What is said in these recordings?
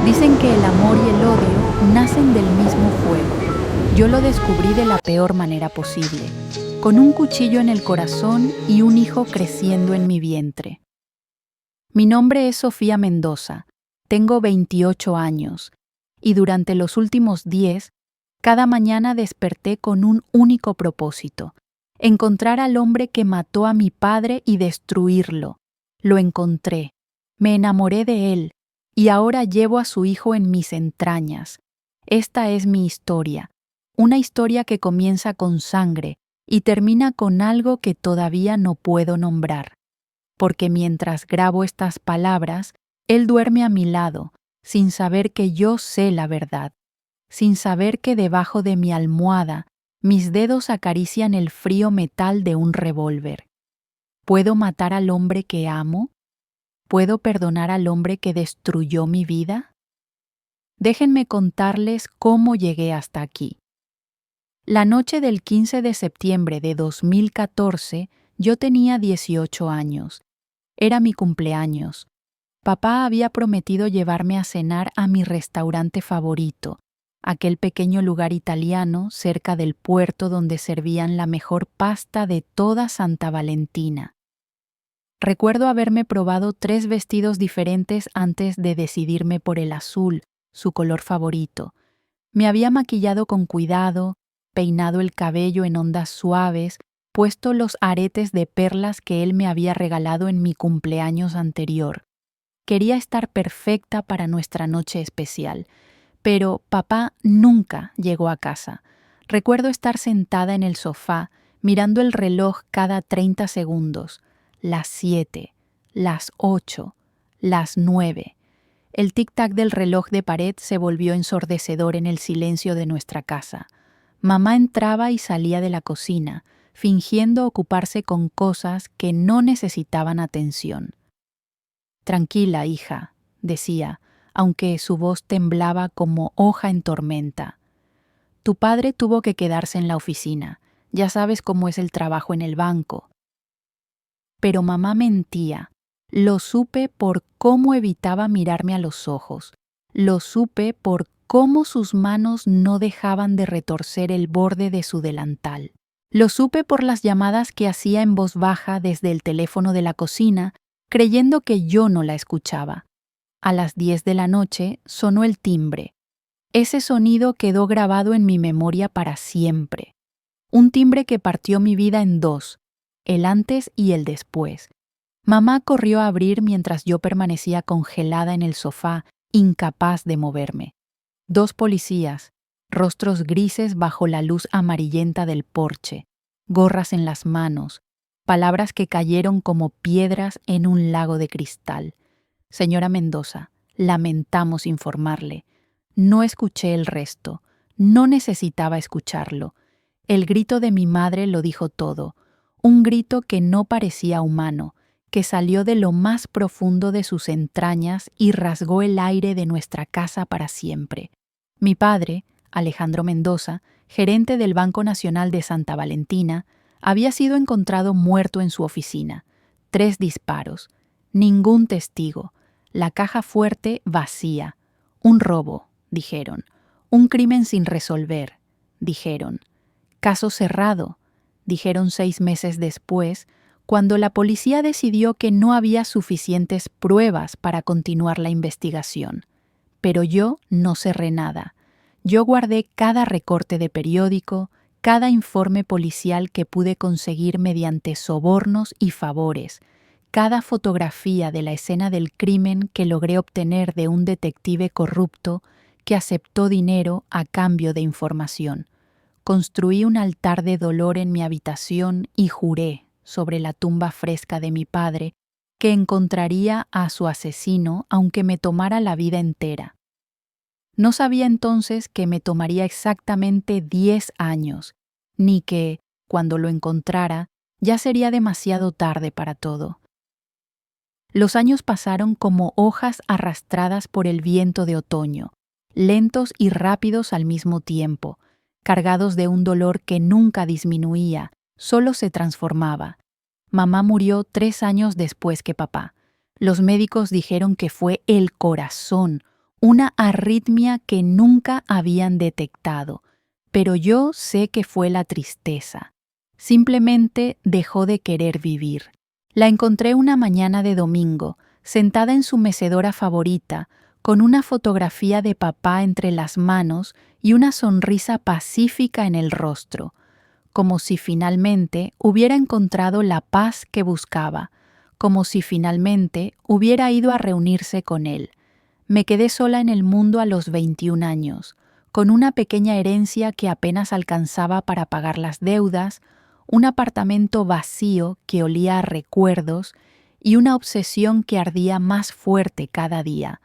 Dicen que el amor y el odio nacen del mismo fuego. Yo lo descubrí de la peor manera posible, con un cuchillo en el corazón y un hijo creciendo en mi vientre. Mi nombre es Sofía Mendoza, tengo 28 años, y durante los últimos 10, cada mañana desperté con un único propósito: encontrar al hombre que mató a mi padre y destruirlo. Lo encontré, me enamoré de él, y ahora llevo a su hijo en mis entrañas. Esta es mi historia, una historia que comienza con sangre y termina con algo que todavía no puedo nombrar. Porque mientras grabo estas palabras, él duerme a mi lado, sin saber que yo sé la verdad, sin saber que debajo de mi almohada mis dedos acarician el frío metal de un revólver. ¿Puedo matar al hombre que amo? ¿Puedo perdonar al hombre que destruyó mi vida? Déjenme contarles cómo llegué hasta aquí. La noche del 15 de septiembre de 2014, yo tenía 18 años. Era mi cumpleaños. Papá había prometido llevarme a cenar a mi restaurante favorito, aquel pequeño lugar italiano cerca del puerto donde servían la mejor pasta de toda Santa Valentina. Recuerdo haberme probado 3 vestidos diferentes antes de decidirme por el azul, su color favorito. Me había maquillado con cuidado, peinado el cabello en ondas suaves, puesto los aretes de perlas que él me había regalado en mi cumpleaños anterior. Quería estar perfecta para nuestra noche especial, pero papá nunca llegó a casa. Recuerdo estar sentada en el sofá, mirando el reloj cada 30 segundos. Las 7, las 8, las 9. El tic-tac del reloj de pared se volvió ensordecedor en el silencio de nuestra casa. Mamá entraba y salía de la cocina, fingiendo ocuparse con cosas que no necesitaban atención. «Tranquila, hija», decía, aunque su voz temblaba como hoja en tormenta. «Tu padre tuvo que quedarse en la oficina. Ya sabes cómo es el trabajo en el banco». Pero mamá mentía. Lo supe por cómo evitaba mirarme a los ojos. Lo supe por cómo sus manos no dejaban de retorcer el borde de su delantal. Lo supe por las llamadas que hacía en voz baja desde el teléfono de la cocina, creyendo que yo no la escuchaba. A las 10 de la noche sonó el timbre. Ese sonido quedó grabado en mi memoria para siempre. Un timbre que partió mi vida en dos, el antes y el después. Mamá corrió a abrir mientras yo permanecía congelada en el sofá, incapaz de moverme. 2 policías, rostros grises bajo la luz amarillenta del porche, gorras en las manos, palabras que cayeron como piedras en un lago de cristal. «Señora Mendoza, lamentamos informarle. No escuché el resto. No necesitaba escucharlo. El grito de mi madre lo dijo todo. Un grito que no parecía humano, que salió de lo más profundo de sus entrañas y rasgó el aire de nuestra casa para siempre. Mi padre, Alejandro Mendoza, gerente del Banco Nacional de Santa Valentina, había sido encontrado muerto en su oficina. 3 disparos. Ningún testigo. La caja fuerte vacía. Un robo, dijeron. Un crimen sin resolver, dijeron. Caso cerrado, dijeron 6 meses después, cuando la policía decidió que no había suficientes pruebas para continuar la investigación. Pero yo no cerré nada. Yo guardé cada recorte de periódico, cada informe policial que pude conseguir mediante sobornos y favores, cada fotografía de la escena del crimen que logré obtener de un detective corrupto que aceptó dinero a cambio de información. Construí un altar de dolor en mi habitación y juré, sobre la tumba fresca de mi padre, que encontraría a su asesino aunque me tomara la vida entera. No sabía entonces que me tomaría exactamente 10 años, ni que, cuando lo encontrara, ya sería demasiado tarde para todo. Los años pasaron como hojas arrastradas por el viento de otoño, lentos y rápidos al mismo tiempo, cargados de un dolor que nunca disminuía, solo se transformaba. Mamá murió 3 años después que papá. Los médicos dijeron que fue el corazón, una arritmia que nunca habían detectado, pero yo sé que fue la tristeza. Simplemente dejó de querer vivir. La encontré una mañana de domingo, sentada en su mecedora favorita, con una fotografía de papá entre las manos y una sonrisa pacífica en el rostro, como si finalmente hubiera encontrado la paz que buscaba, como si finalmente hubiera ido a reunirse con él. Me quedé sola en el mundo a los 21 años, con una pequeña herencia que apenas alcanzaba para pagar las deudas, un apartamento vacío que olía a recuerdos y una obsesión que ardía más fuerte cada día,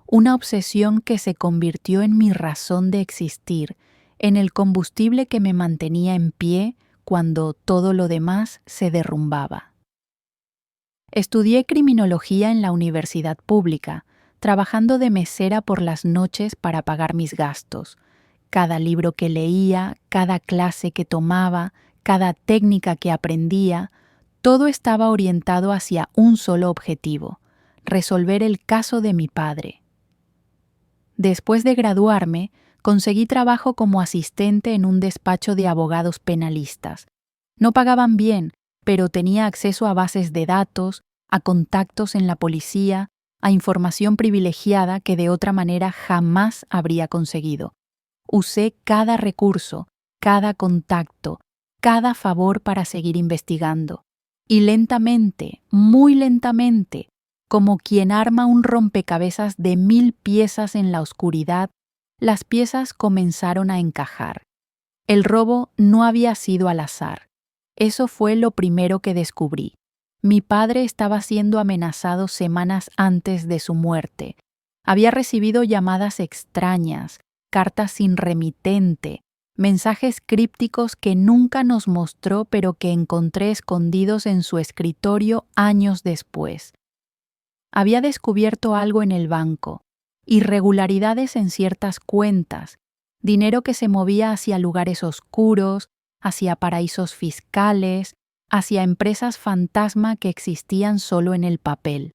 una obsesión que se convirtió en mi razón de existir, en el combustible que me mantenía en pie cuando todo lo demás se derrumbaba. Estudié criminología en la universidad pública, trabajando de mesera por las noches para pagar mis gastos. Cada libro que leía, cada clase que tomaba, cada técnica que aprendía, todo estaba orientado hacia un solo objetivo: resolver el caso de mi padre. Después de graduarme, conseguí trabajo como asistente en un despacho de abogados penalistas. No pagaban bien, pero tenía acceso a bases de datos, a contactos en la policía, a información privilegiada que de otra manera jamás habría conseguido. Usé cada recurso, cada contacto, cada favor para seguir investigando. Y lentamente, muy lentamente, como quien arma un rompecabezas de 1000 piezas en la oscuridad, las piezas comenzaron a encajar. El robo no había sido al azar. Eso fue lo primero que descubrí. Mi padre estaba siendo amenazado semanas antes de su muerte. Había recibido llamadas extrañas, cartas sin remitente, mensajes crípticos que nunca nos mostró pero que encontré escondidos en su escritorio años después. Había descubierto algo en el banco, irregularidades en ciertas cuentas, dinero que se movía hacia lugares oscuros, hacia paraísos fiscales, hacia empresas fantasma que existían solo en el papel.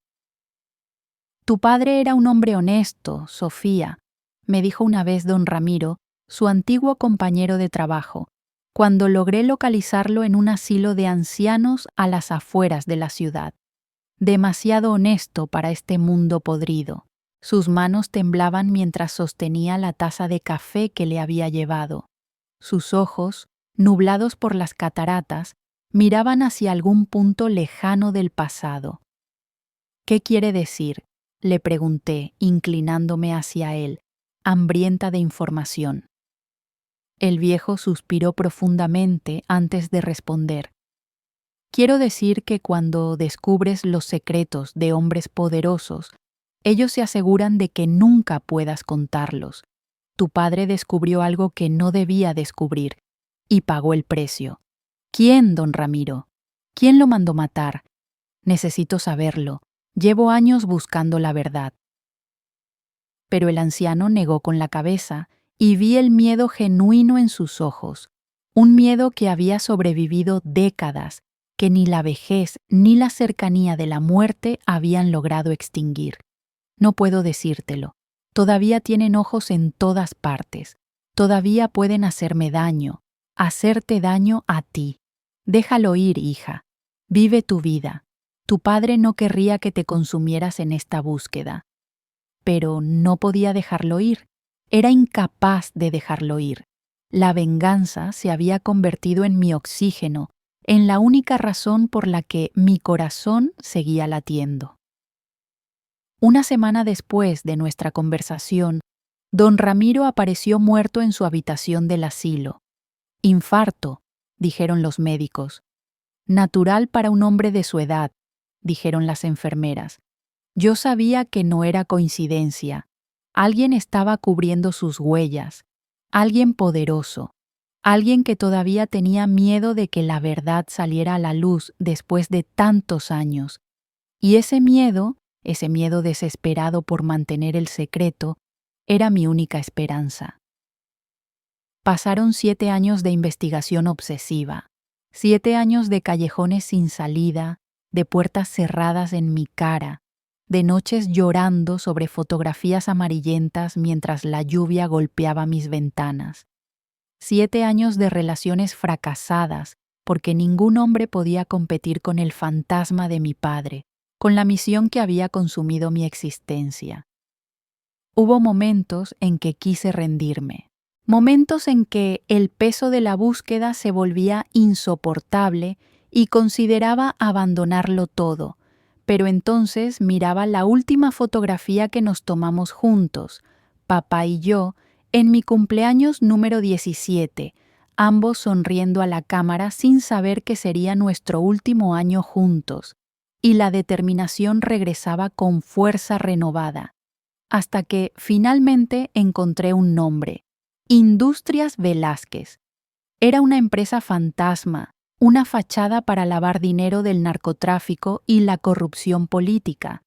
Tu padre era un hombre honesto, Sofía, me dijo una vez don Ramiro, su antiguo compañero de trabajo, cuando logré localizarlo en un asilo de ancianos a las afueras de la ciudad. Demasiado honesto para este mundo podrido. Sus manos temblaban mientras sostenía la taza de café que le había llevado. Sus ojos, nublados por las cataratas, miraban hacia algún punto lejano del pasado. ¿Qué quiere decir?, le pregunté, inclinándome hacia él, hambrienta de información. El viejo suspiró profundamente antes de responder. Quiero decir que cuando descubres los secretos de hombres poderosos, ellos se aseguran de que nunca puedas contarlos. Tu padre descubrió algo que no debía descubrir y pagó el precio. ¿Quién, don Ramiro? ¿Quién lo mandó matar? Necesito saberlo. Llevo años buscando la verdad. Pero el anciano negó con la cabeza y vi el miedo genuino en sus ojos, un miedo que había sobrevivido décadas, que ni la vejez ni la cercanía de la muerte habían logrado extinguir. No puedo decírtelo. Todavía tienen ojos en todas partes. Todavía pueden hacerme daño, hacerte daño a ti. Déjalo ir, hija. Vive tu vida. Tu padre no querría que te consumieras en esta búsqueda. Pero no podía dejarlo ir. Era incapaz de dejarlo ir. La venganza se había convertido en mi oxígeno, en la única razón por la que mi corazón seguía latiendo. Una semana después de nuestra conversación, don Ramiro apareció muerto en su habitación del asilo. Infarto, dijeron los médicos. Natural para un hombre de su edad, dijeron las enfermeras. Yo sabía que no era coincidencia. Alguien estaba cubriendo sus huellas, alguien poderoso, alguien que todavía tenía miedo de que la verdad saliera a la luz después de tantos años. Y ese miedo desesperado por mantener el secreto, era mi única esperanza. Pasaron 7 años de investigación obsesiva, 7 años de callejones sin salida, de puertas cerradas en mi cara, de noches llorando sobre fotografías amarillentas mientras la lluvia golpeaba mis ventanas. 7 años de relaciones fracasadas porque ningún hombre podía competir con el fantasma de mi padre, con la misión que había consumido mi existencia. Hubo momentos en que quise rendirme, momentos en que el peso de la búsqueda se volvía insoportable y consideraba abandonarlo todo, pero entonces miraba la última fotografía que nos tomamos juntos, papá y yo, en mi cumpleaños número 17, ambos sonriendo a la cámara sin saber que sería nuestro último año juntos, y la determinación regresaba con fuerza renovada, hasta que finalmente encontré un nombre: Industrias Velázquez. Era una empresa fantasma, una fachada para lavar dinero del narcotráfico y la corrupción política.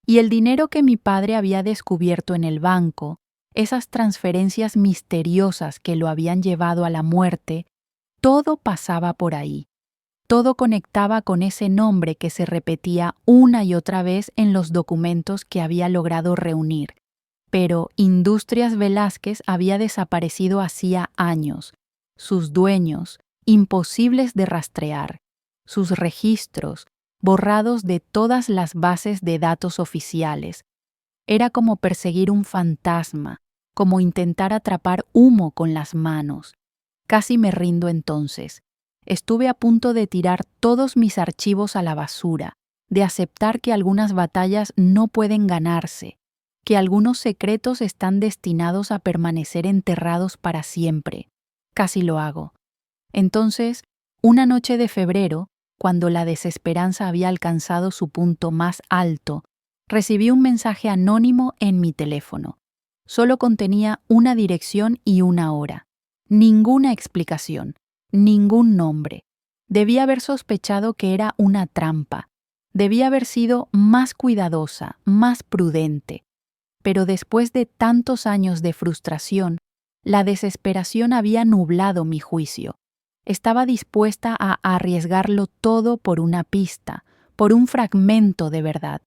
Y el dinero que mi padre había descubierto en el banco, esas transferencias misteriosas que lo habían llevado a la muerte, todo pasaba por ahí. Todo conectaba con ese nombre que se repetía una y otra vez en los documentos que había logrado reunir. Pero Industrias Velázquez había desaparecido hacía años. Sus dueños, imposibles de rastrear. Sus registros, borrados de todas las bases de datos oficiales. Era como perseguir un fantasma, como intentar atrapar humo con las manos. Casi me rindo entonces. Estuve a punto de tirar todos mis archivos a la basura, de aceptar que algunas batallas no pueden ganarse, que algunos secretos están destinados a permanecer enterrados para siempre. Casi lo hago. Entonces, una noche de febrero, cuando la desesperanza había alcanzado su punto más alto, recibí un mensaje anónimo en mi teléfono. Solo contenía una dirección y una hora. Ninguna explicación, ningún nombre. Debía haber sospechado que era una trampa. Debía haber sido más cuidadosa, más prudente. Pero después de tantos años de frustración, la desesperación había nublado mi juicio. Estaba dispuesta a arriesgarlo todo por una pista, por un fragmento de verdad.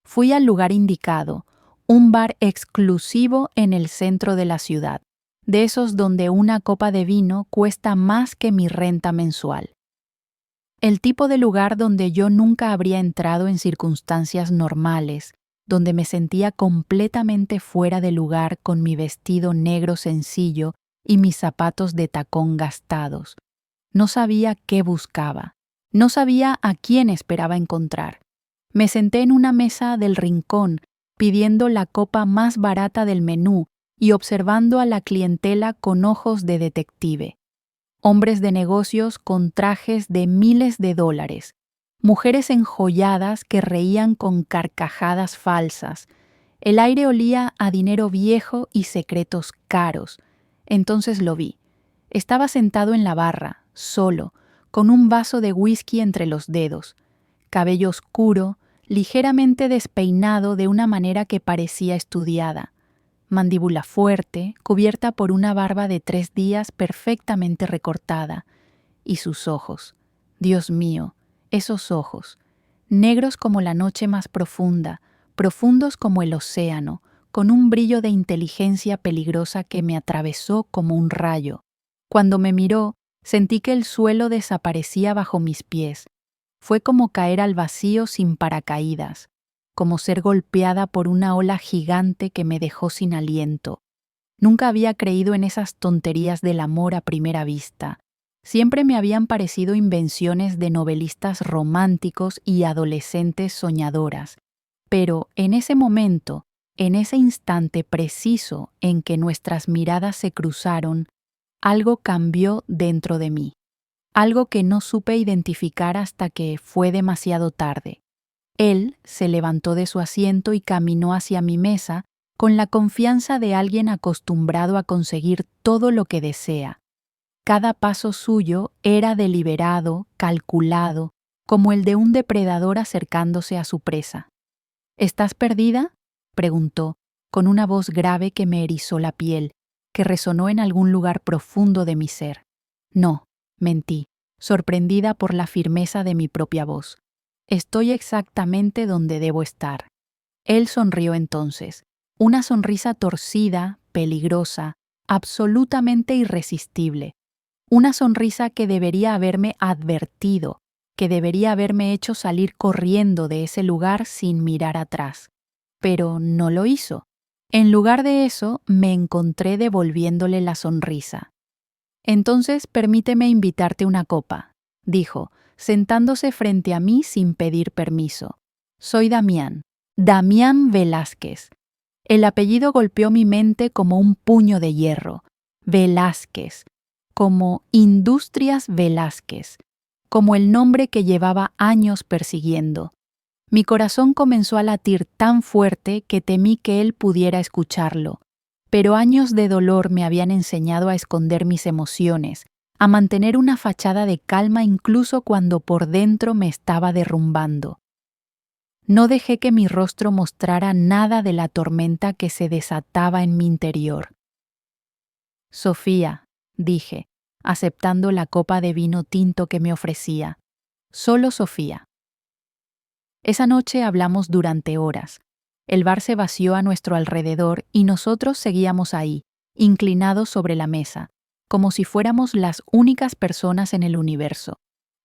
Fui al lugar indicado, un bar exclusivo en el centro de la ciudad, de esos donde una copa de vino cuesta más que mi renta mensual. El tipo de lugar donde yo nunca habría entrado en circunstancias normales, donde me sentía completamente fuera de lugar con mi vestido negro sencillo y mis zapatos de tacón gastados. No sabía qué buscaba, no sabía a quién esperaba encontrar. Me senté en una mesa del rincón, pidiendo la copa más barata del menú y observando a la clientela con ojos de detective. Hombres de negocios con trajes de miles de dólares, mujeres enjolladas que reían con carcajadas falsas. El aire olía a dinero viejo y secretos caros. Entonces lo vi. Estaba sentado en la barra, solo, con un vaso de whisky entre los dedos, cabello oscuro, ligeramente despeinado de una manera que parecía estudiada, mandíbula fuerte, cubierta por una barba de 3 días perfectamente recortada, y sus ojos, Dios mío, esos ojos, negros como la noche más profunda, profundos como el océano, con un brillo de inteligencia peligrosa que me atravesó como un rayo. Cuando me miró, sentí que el suelo desaparecía bajo mis pies. Fue como caer al vacío sin paracaídas, como ser golpeada por una ola gigante que me dejó sin aliento. Nunca había creído en esas tonterías del amor a primera vista. Siempre me habían parecido invenciones de novelistas románticos y adolescentes soñadoras. Pero en ese momento, en ese instante preciso en que nuestras miradas se cruzaron, algo cambió dentro de mí. Algo que no supe identificar hasta que fue demasiado tarde. Él se levantó de su asiento y caminó hacia mi mesa con la confianza de alguien acostumbrado a conseguir todo lo que desea. Cada paso suyo era deliberado, calculado, como el de un depredador acercándose a su presa. ¿Estás perdida?, preguntó, con una voz grave que me erizó la piel, que resonó en algún lugar profundo de mi ser. No, mentí, sorprendida por la firmeza de mi propia voz. Estoy exactamente donde debo estar. Él sonrió entonces, una sonrisa torcida, peligrosa, absolutamente irresistible. Una sonrisa que debería haberme advertido, que debería haberme hecho salir corriendo de ese lugar sin mirar atrás. Pero no lo hizo. En lugar de eso, me encontré devolviéndole la sonrisa. Entonces permíteme invitarte una copa, dijo, sentándose frente a mí sin pedir permiso. Soy Damián, Damián Velázquez. El apellido golpeó mi mente como un puño de hierro. Velázquez, como Industrias Velázquez, como el nombre que llevaba años persiguiendo. Mi corazón comenzó a latir tan fuerte que temí que él pudiera escucharlo, pero años de dolor me habían enseñado a esconder mis emociones, a mantener una fachada de calma incluso cuando por dentro me estaba derrumbando. No dejé que mi rostro mostrara nada de la tormenta que se desataba en mi interior. Sofía, dije, aceptando la copa de vino tinto que me ofrecía. Solo Sofía. Esa noche hablamos durante horas. El bar se vació a nuestro alrededor y nosotros seguíamos ahí, inclinados sobre la mesa, como si fuéramos las únicas personas en el universo.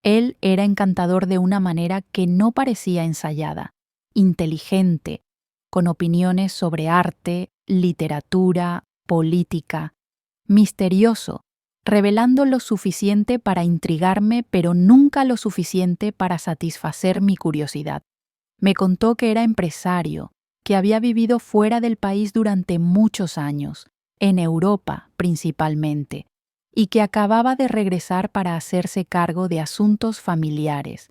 Él era encantador de una manera que no parecía ensayada, inteligente, con opiniones sobre arte, literatura, política, misterioso, revelando lo suficiente para intrigarme, pero nunca lo suficiente para satisfacer mi curiosidad. Me contó que era empresario, que había vivido fuera del país durante muchos años, en Europa principalmente, y que acababa de regresar para hacerse cargo de asuntos familiares.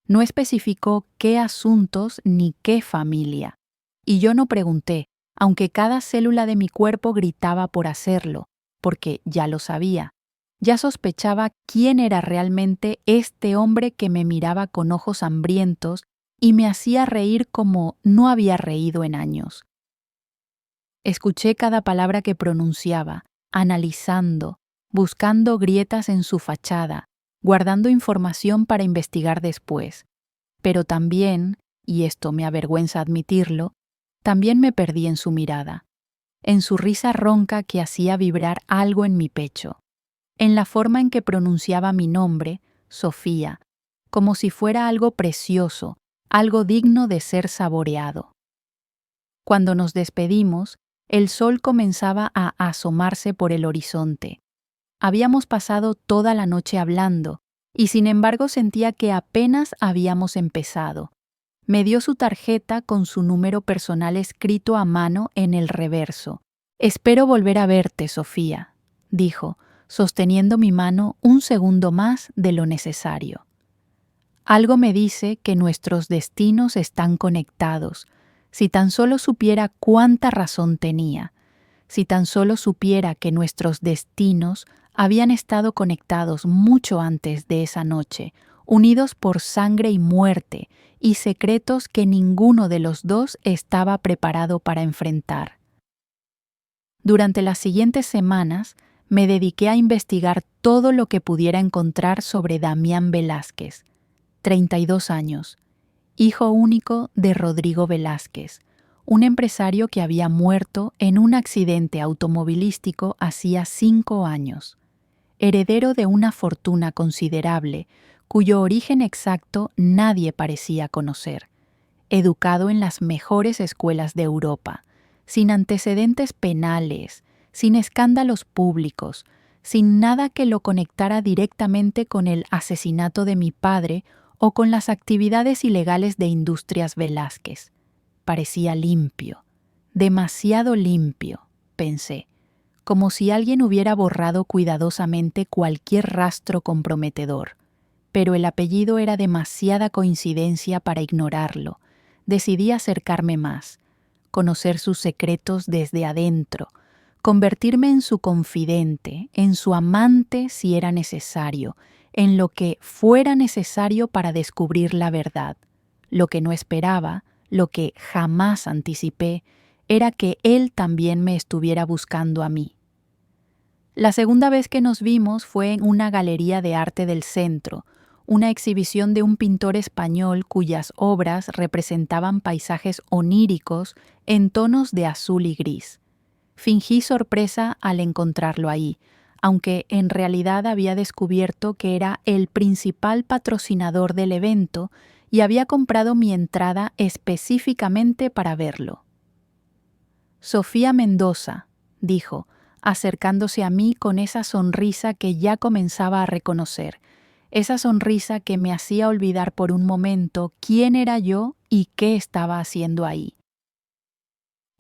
No especificó qué asuntos ni qué familia, y yo no pregunté, aunque cada célula de mi cuerpo gritaba por hacerlo, porque ya lo sabía. Ya sospechaba quién era realmente este hombre que me miraba con ojos hambrientos y me hacía reír como no había reído en años. Escuché cada palabra que pronunciaba, analizando, buscando grietas en su fachada, guardando información para investigar después. Pero también, y esto me avergüenza admitirlo, también me perdí en su mirada, en su risa ronca que hacía vibrar algo en mi pecho, en la forma en que pronunciaba mi nombre, Sofía, como si fuera algo precioso, algo digno de ser saboreado. Cuando nos despedimos, el sol comenzaba a asomarse por el horizonte. Habíamos pasado toda la noche hablando, y sin embargo sentía que apenas habíamos empezado. Me dio su tarjeta con su número personal escrito a mano en el reverso. «Espero volver a verte, Sofía», dijo, sosteniendo mi mano un segundo más de lo necesario. Algo me dice que nuestros destinos están conectados. Si tan solo supiera cuánta razón tenía, si tan solo supiera que nuestros destinos habían estado conectados mucho antes de esa noche, unidos por sangre y muerte, y secretos que ninguno de los dos estaba preparado para enfrentar. Durante las siguientes semanas, me dediqué a investigar todo lo que pudiera encontrar sobre Damián Velázquez, 32 años, hijo único de Rodrigo Velázquez, un empresario que había muerto en un accidente automovilístico hacía 5 años, heredero de una fortuna considerable, cuyo origen exacto nadie parecía conocer, educado en las mejores escuelas de Europa, sin antecedentes penales, sin escándalos públicos, sin nada que lo conectara directamente con el asesinato de mi padre o con las actividades ilegales de Industrias Velázquez. Parecía limpio, demasiado limpio, pensé, como si alguien hubiera borrado cuidadosamente cualquier rastro comprometedor. Pero el apellido era demasiada coincidencia para ignorarlo. Decidí acercarme más, conocer sus secretos desde adentro, convertirme en su confidente, en su amante si era necesario, en lo que fuera necesario para descubrir la verdad. Lo que no esperaba, lo que jamás anticipé, era que él también me estuviera buscando a mí. La segunda vez que nos vimos fue en una galería de arte del centro, una exhibición de un pintor español cuyas obras representaban paisajes oníricos en tonos de azul y gris. Fingí sorpresa al encontrarlo ahí, aunque en realidad había descubierto que era el principal patrocinador del evento y había comprado mi entrada específicamente para verlo. Sofía Mendoza, dijo, acercándose a mí con esa sonrisa que ya comenzaba a reconocer, esa sonrisa que me hacía olvidar por un momento quién era yo y qué estaba haciendo ahí.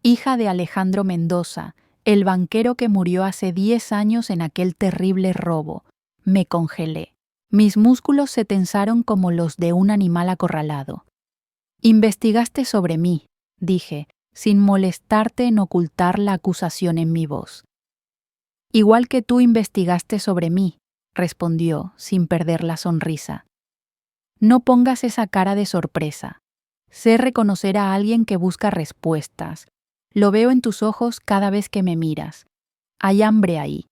Hija de Alejandro Mendoza, el banquero que murió hace 10 años en aquel terrible robo. Me congelé. Mis músculos se tensaron como los de un animal acorralado. Investigaste sobre mí, dije, sin molestarte en ocultar la acusación en mi voz. Igual que tú investigaste sobre mí, respondió, sin perder la sonrisa. No pongas esa cara de sorpresa. Sé reconocer a alguien que busca respuestas. Lo veo en tus ojos cada vez que me miras. Hay hambre ahí,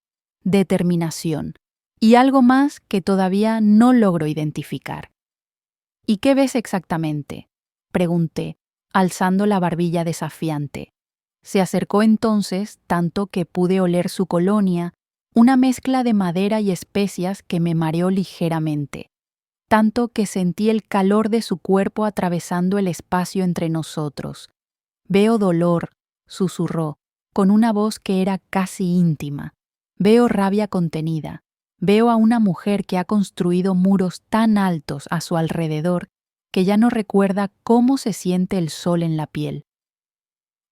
determinación, y algo más que todavía no logro identificar. ¿Y qué ves exactamente?, pregunté, alzando la barbilla desafiante. Se acercó entonces, tanto que pude oler su colonia, una mezcla de madera y especias que me mareó ligeramente, tanto que sentí el calor de su cuerpo atravesando el espacio entre nosotros. Veo dolor, susurró, con una voz que era casi íntima. Veo rabia contenida. Veo a una mujer que ha construido muros tan altos a su alrededor que ya no recuerda cómo se siente el sol en la piel.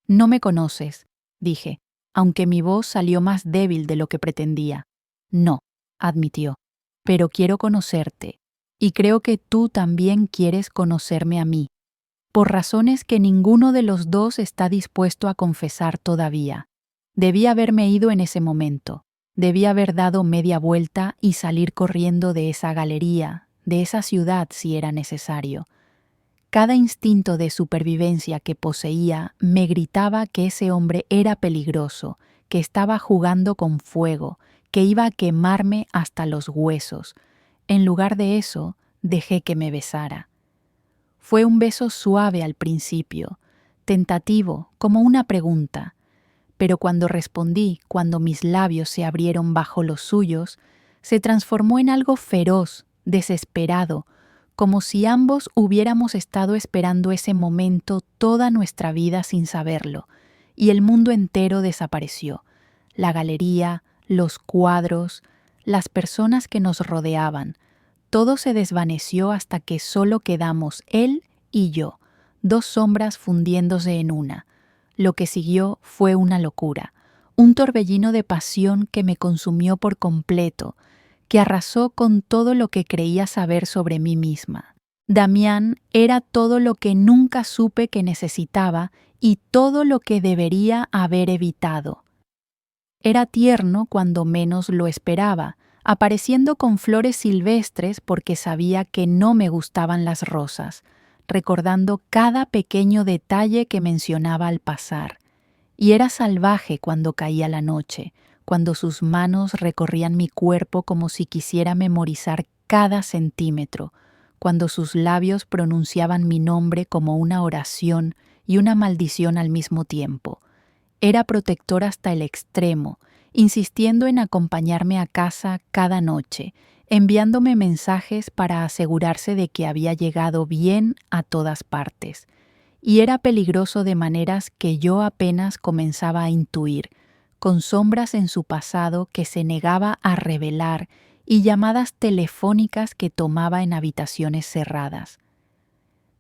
No me conoces, dije, aunque mi voz salió más débil de lo que pretendía. No, admitió, pero quiero conocerte, y creo que tú también quieres conocerme a mí, por razones que ninguno de los dos está dispuesto a confesar todavía. Debí haberme ido en ese momento, debí haber dado media vuelta y salir corriendo de esa galería, de esa ciudad si era necesario. Cada instinto de supervivencia que poseía me gritaba que ese hombre era peligroso, que estaba jugando con fuego, que iba a quemarme hasta los huesos. En lugar de eso, dejé que me besara. Fue un beso suave al principio, tentativo, como una pregunta, pero cuando respondí, cuando mis labios se abrieron bajo los suyos, se transformó en algo feroz, desesperado, como si ambos hubiéramos estado esperando ese momento toda nuestra vida sin saberlo, y el mundo entero desapareció. La galería, los cuadros, las personas que nos rodeaban, todo se desvaneció hasta que solo quedamos él y yo, dos sombras fundiéndose en una. Lo que siguió fue una locura, un torbellino de pasión que me consumió por completo, que arrasó con todo lo que creía saber sobre mí misma. Damián era todo lo que nunca supe que necesitaba y todo lo que debería haber evitado. Era tierno cuando menos lo esperaba, apareciendo con flores silvestres porque sabía que no me gustaban las rosas, recordando cada pequeño detalle que mencionaba al pasar. Y era salvaje cuando caía la noche, cuando sus manos recorrían mi cuerpo como si quisiera memorizar cada centímetro, cuando sus labios pronunciaban mi nombre como una oración y una maldición al mismo tiempo. Era protector hasta el extremo, insistiendo en acompañarme a casa cada noche, enviándome mensajes para asegurarse de que había llegado bien a todas partes. Y era peligroso de maneras que yo apenas comenzaba a intuir, con sombras en su pasado que se negaba a revelar y llamadas telefónicas que tomaba en habitaciones cerradas.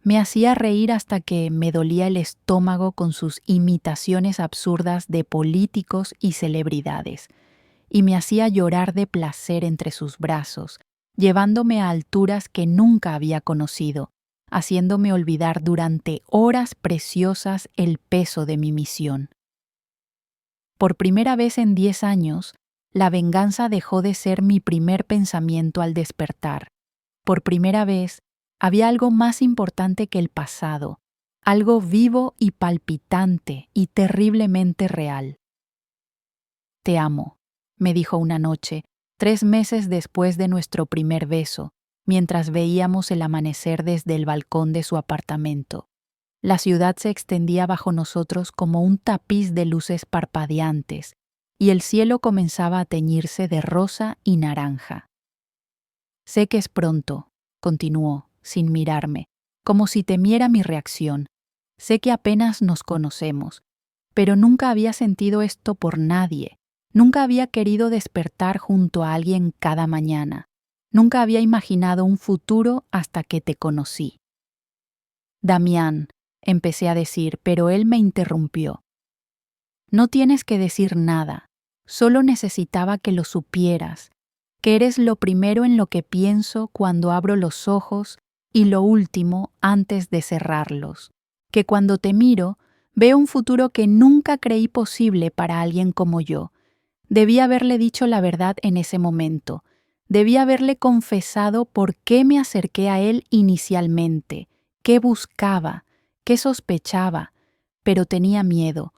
Me hacía reír hasta que me dolía el estómago con sus imitaciones absurdas de políticos y celebridades, y me hacía llorar de placer entre sus brazos, llevándome a alturas que nunca había conocido, haciéndome olvidar durante horas preciosas el peso de mi misión. Por primera vez en 10 años, la venganza dejó de ser mi primer pensamiento al despertar. Por primera vez, había algo más importante que el pasado, algo vivo y palpitante y terriblemente real. Te amo, me dijo una noche, 3 meses después de nuestro primer beso, mientras veíamos el amanecer desde el balcón de su apartamento. La ciudad se extendía bajo nosotros como un tapiz de luces parpadeantes, y el cielo comenzaba a teñirse de rosa y naranja. Sé que es pronto, continuó, sin mirarme, como si temiera mi reacción. Sé que apenas nos conocemos, pero nunca había sentido esto por nadie. Nunca había querido despertar junto a alguien cada mañana. Nunca había imaginado un futuro hasta que te conocí. Damián, empecé a decir, pero él me interrumpió. No tienes que decir nada, solo necesitaba que lo supieras, que eres lo primero en lo que pienso cuando abro los ojos y lo último antes de cerrarlos, que cuando te miro veo un futuro que nunca creí posible para alguien como yo. Debí haberle dicho la verdad en ese momento, debí haberle confesado por qué me acerqué a él inicialmente, qué buscaba, qué sospechaba, pero tenía miedo,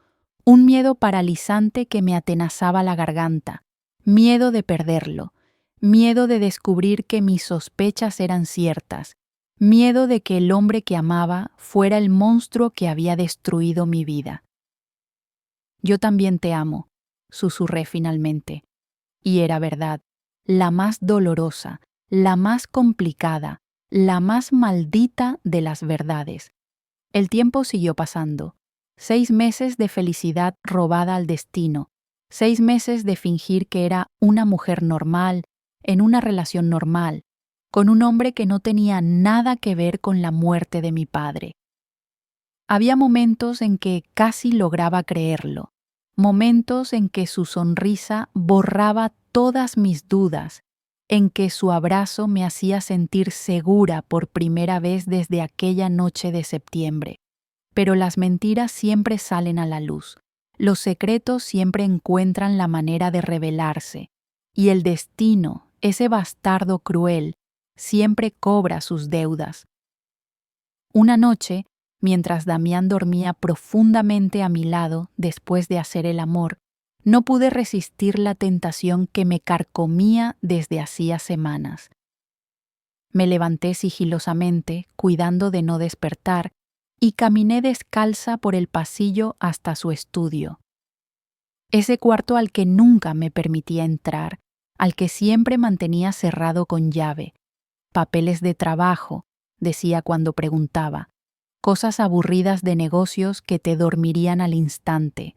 un miedo paralizante que me atenazaba la garganta, miedo de perderlo, miedo de descubrir que mis sospechas eran ciertas, miedo de que el hombre que amaba fuera el monstruo que había destruido mi vida. Yo también te amo, susurré finalmente. Y era verdad, la más dolorosa, la más complicada, la más maldita de las verdades. El tiempo siguió pasando. 6 meses de felicidad robada al destino. 6 meses de fingir que era una mujer normal, en una relación normal, con un hombre que no tenía nada que ver con la muerte de mi padre. Había momentos en que casi lograba creerlo, momentos en que su sonrisa borraba todas mis dudas, en que su abrazo me hacía sentir segura por primera vez desde aquella noche de septiembre. Pero las mentiras siempre salen a la luz, los secretos siempre encuentran la manera de revelarse, y el destino, ese bastardo cruel, siempre cobra sus deudas. Una noche, mientras Damián dormía profundamente a mi lado después de hacer el amor, no pude resistir la tentación que me carcomía desde hacía semanas. Me levanté sigilosamente, cuidando de no despertar, y caminé descalza por el pasillo hasta su estudio. Ese cuarto al que nunca me permitía entrar, al que siempre mantenía cerrado con llave. Papeles de trabajo, decía cuando preguntaba, cosas aburridas de negocios que te dormirían al instante.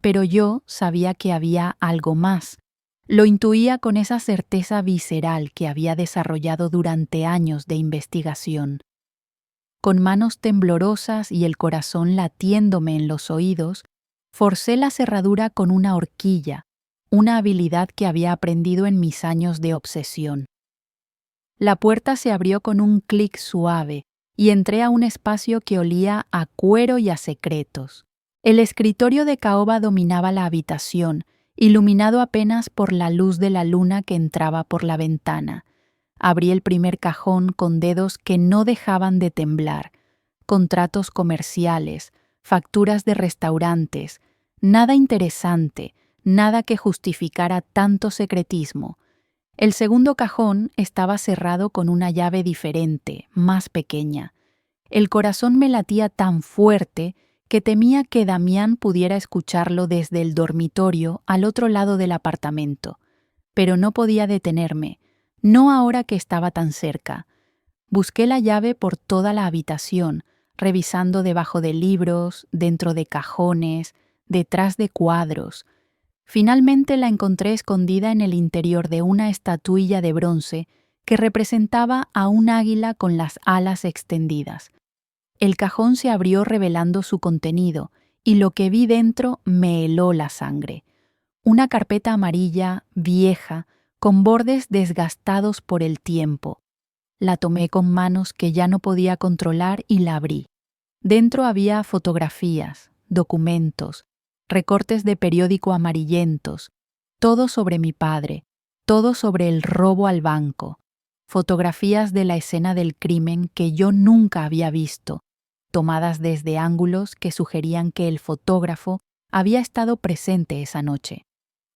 Pero yo sabía que había algo más. Lo intuía con esa certeza visceral que había desarrollado durante años de investigación. Con manos temblorosas y el corazón latiéndome en los oídos, forcé la cerradura con una horquilla, una habilidad que había aprendido en mis años de obsesión. La puerta se abrió con un clic suave y entré a un espacio que olía a cuero y a secretos. El escritorio de caoba dominaba la habitación, iluminado apenas por la luz de la luna que entraba por la ventana. Abrí el primer cajón con dedos que no dejaban de temblar. Contratos comerciales, facturas de restaurantes, nada interesante, nada que justificara tanto secretismo. El segundo cajón estaba cerrado con una llave diferente, más pequeña. El corazón me latía tan fuerte que temía que Damián pudiera escucharlo desde el dormitorio al otro lado del apartamento. Pero no podía detenerme, no ahora que estaba tan cerca. Busqué la llave por toda la habitación, revisando debajo de libros, dentro de cajones, detrás de cuadros. Finalmente la encontré escondida en el interior de una estatuilla de bronce que representaba a un águila con las alas extendidas. El cajón se abrió revelando su contenido, y lo que vi dentro me heló la sangre. Una carpeta amarilla, vieja, con bordes desgastados por el tiempo. La tomé con manos que ya no podía controlar y la abrí. Dentro había fotografías, documentos, recortes de periódico amarillentos, todo sobre mi padre, todo sobre el robo al banco, fotografías de la escena del crimen que yo nunca había visto, tomadas desde ángulos que sugerían que el fotógrafo había estado presente esa noche,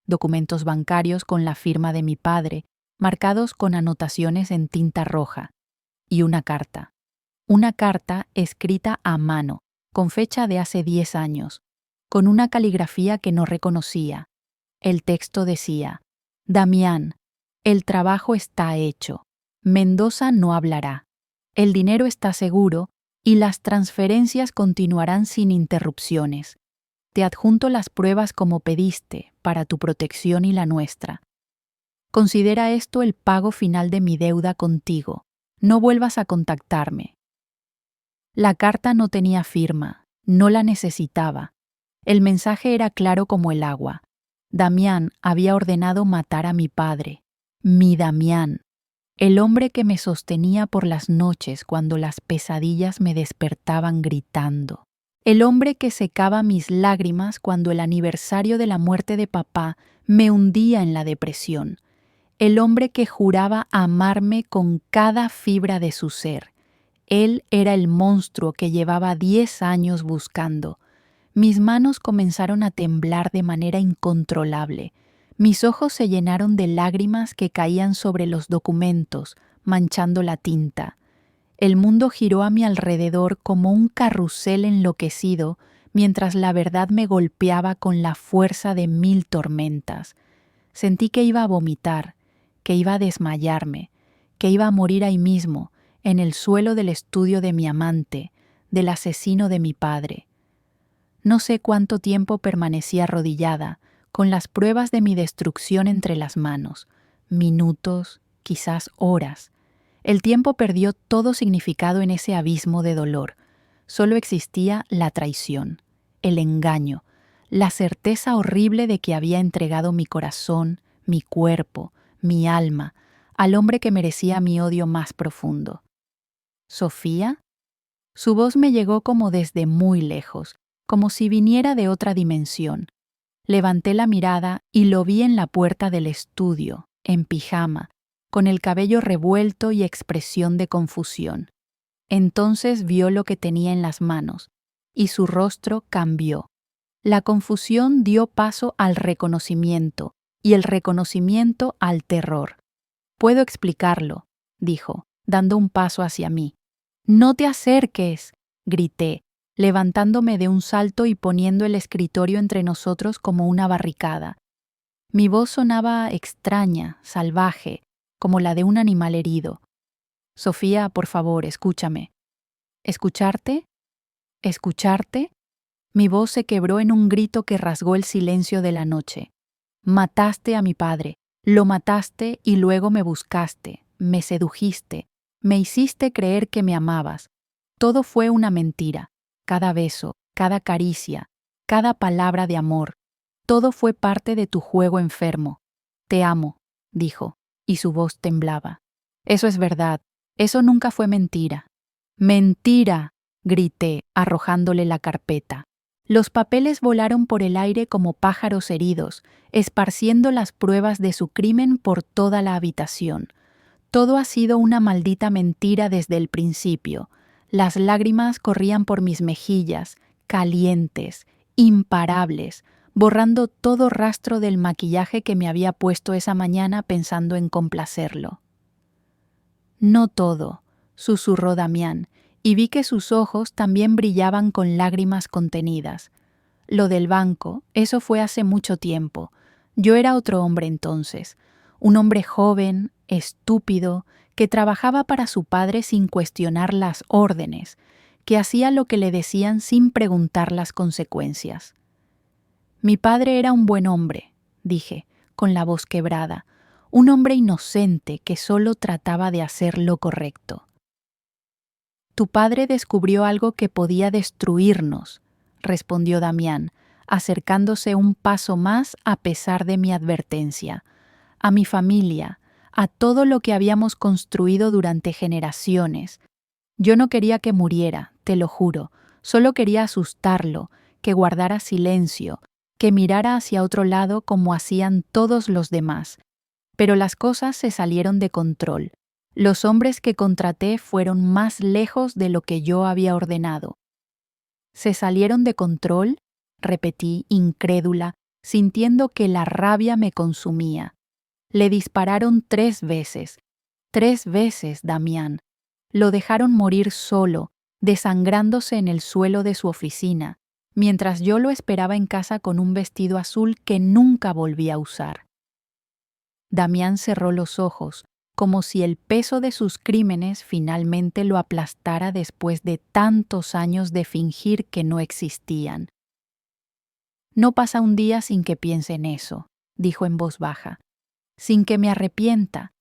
documentos bancarios con la firma de mi padre, marcados con anotaciones en tinta roja, y una carta. Una carta escrita a mano, con fecha de hace 10 años, con una caligrafía que no reconocía. El texto decía: Damián, el trabajo está hecho. Mendoza no hablará. El dinero está seguro y las transferencias continuarán sin interrupciones. Te adjunto las pruebas como pediste, para tu protección y la nuestra. Considera esto el pago final de mi deuda contigo. No vuelvas a contactarme. La carta no tenía firma, no la necesitaba. El mensaje era claro como el agua. Damián había ordenado matar a mi padre. Mi Damián. El hombre que me sostenía por las noches cuando las pesadillas me despertaban gritando. El hombre que secaba mis lágrimas cuando el aniversario de la muerte de papá me hundía en la depresión. El hombre que juraba amarme con cada fibra de su ser. Él era el monstruo que llevaba 10 años buscando. Mis manos comenzaron a temblar de manera incontrolable. Mis ojos se llenaron de lágrimas que caían sobre los documentos, manchando la tinta. El mundo giró a mi alrededor como un carrusel enloquecido, mientras la verdad me golpeaba con la fuerza de 1000 tormentas. Sentí que iba a vomitar, que iba a desmayarme, que iba a morir ahí mismo, en el suelo del estudio de mi amante, del asesino de mi padre. No sé cuánto tiempo permanecí arrodillada, con las pruebas de mi destrucción entre las manos. Minutos, quizás horas. El tiempo perdió todo significado en ese abismo de dolor. Solo existía la traición, el engaño, la certeza horrible de que había entregado mi corazón, mi cuerpo, mi alma, al hombre que merecía mi odio más profundo. ¿Sofía? Su voz me llegó como desde muy lejos, como si viniera de otra dimensión. Levanté la mirada y lo vi en la puerta del estudio, en pijama, con el cabello revuelto y expresión de confusión. Entonces vio lo que tenía en las manos, y su rostro cambió. La confusión dio paso al reconocimiento, y el reconocimiento al terror. «Puedo explicarlo», dijo, dando un paso hacia mí. «No te acerques», grité, levantándome de un salto y poniendo el escritorio entre nosotros como una barricada. Mi voz sonaba extraña, salvaje, como la de un animal herido. «Sofía, por favor, escúchame». «¿Escucharte? ¿Escucharte?» Mi voz se quebró en un grito que rasgó el silencio de la noche. «Mataste a mi padre, lo mataste y luego me buscaste, me sedujiste, me hiciste creer que me amabas. Todo fue una mentira, cada beso, cada caricia, cada palabra de amor. Todo fue parte de tu juego enfermo. Te amo», dijo, y su voz temblaba. «Eso es verdad, eso nunca fue mentira». «¡Mentira!», grité, arrojándole la carpeta. Los papeles volaron por el aire como pájaros heridos, esparciendo las pruebas de su crimen por toda la habitación. Todo ha sido una maldita mentira desde el principio. Las lágrimas corrían por mis mejillas, calientes, imparables, borrando todo rastro del maquillaje que me había puesto esa mañana pensando en complacerlo. «No todo», susurró Damián, y vi que sus ojos también brillaban con lágrimas contenidas. «Lo del banco, eso fue hace mucho tiempo. Yo era otro hombre entonces, un hombre joven, estúpido, que trabajaba para su padre sin cuestionar las órdenes, que hacía lo que le decían sin preguntar las consecuencias». «Mi padre era un buen hombre», dije, con la voz quebrada, «un hombre inocente que solo trataba de hacer lo correcto». «Tu padre descubrió algo que podía destruirnos», respondió Damián, acercándose un paso más a pesar de mi advertencia. «A mi familia, a todo lo que habíamos construido durante generaciones. Yo no quería que muriera, te lo juro, solo quería asustarlo, que guardara silencio, que mirara hacia otro lado como hacían todos los demás. Pero las cosas se salieron de control. Los hombres que contraté fueron más lejos de lo que yo había ordenado». «¿Se salieron de control?», repetí, incrédula, sintiendo que la rabia me consumía. Le dispararon 3 veces. 3 veces, Damián. Lo dejaron morir solo, desangrándose en el suelo de su oficina, mientras yo lo esperaba en casa con un vestido azul que nunca volví a usar. Damián cerró los ojos, como si el peso de sus crímenes finalmente lo aplastara después de tantos años de fingir que no existían. No pasa un día sin que piense en eso, dijo en voz baja, sin que me arrepienta,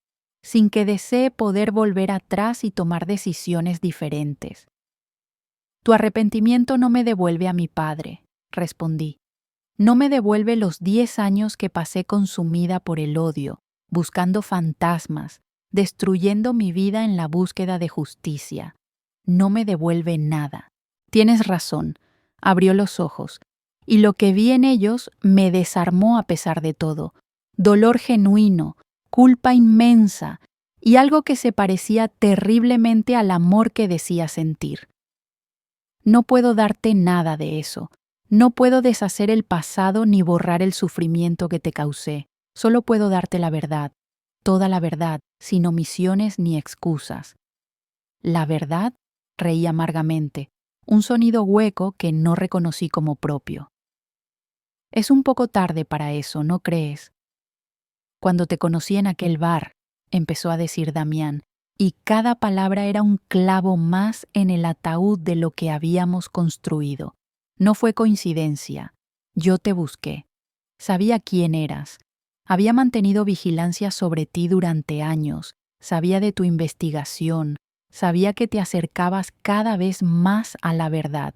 sin que desee poder volver atrás y tomar decisiones diferentes. Tu arrepentimiento no me devuelve a mi padre, respondí. No me devuelve los 10 años que pasé consumida por el odio, buscando fantasmas, destruyendo mi vida en la búsqueda de justicia. No me devuelve nada. Tienes razón, abrió los ojos, y lo que vi en ellos me desarmó a pesar de todo. Dolor genuino, culpa inmensa, y algo que se parecía terriblemente al amor que decía sentir. No puedo darte nada de eso. No puedo deshacer el pasado ni borrar el sufrimiento que te causé. Solo puedo darte la verdad, toda la verdad, sin omisiones ni excusas. ¿La verdad? Reí amargamente, un sonido hueco que no reconocí como propio. Es un poco tarde para eso, ¿no crees? Cuando te conocí en aquel bar, empezó a decir Damián, y cada palabra era un clavo más en el ataúd de lo que habíamos construido. No fue coincidencia. Yo te busqué. Sabía quién eras. Había mantenido vigilancia sobre ti durante años. Sabía de tu investigación. Sabía que te acercabas cada vez más a la verdad.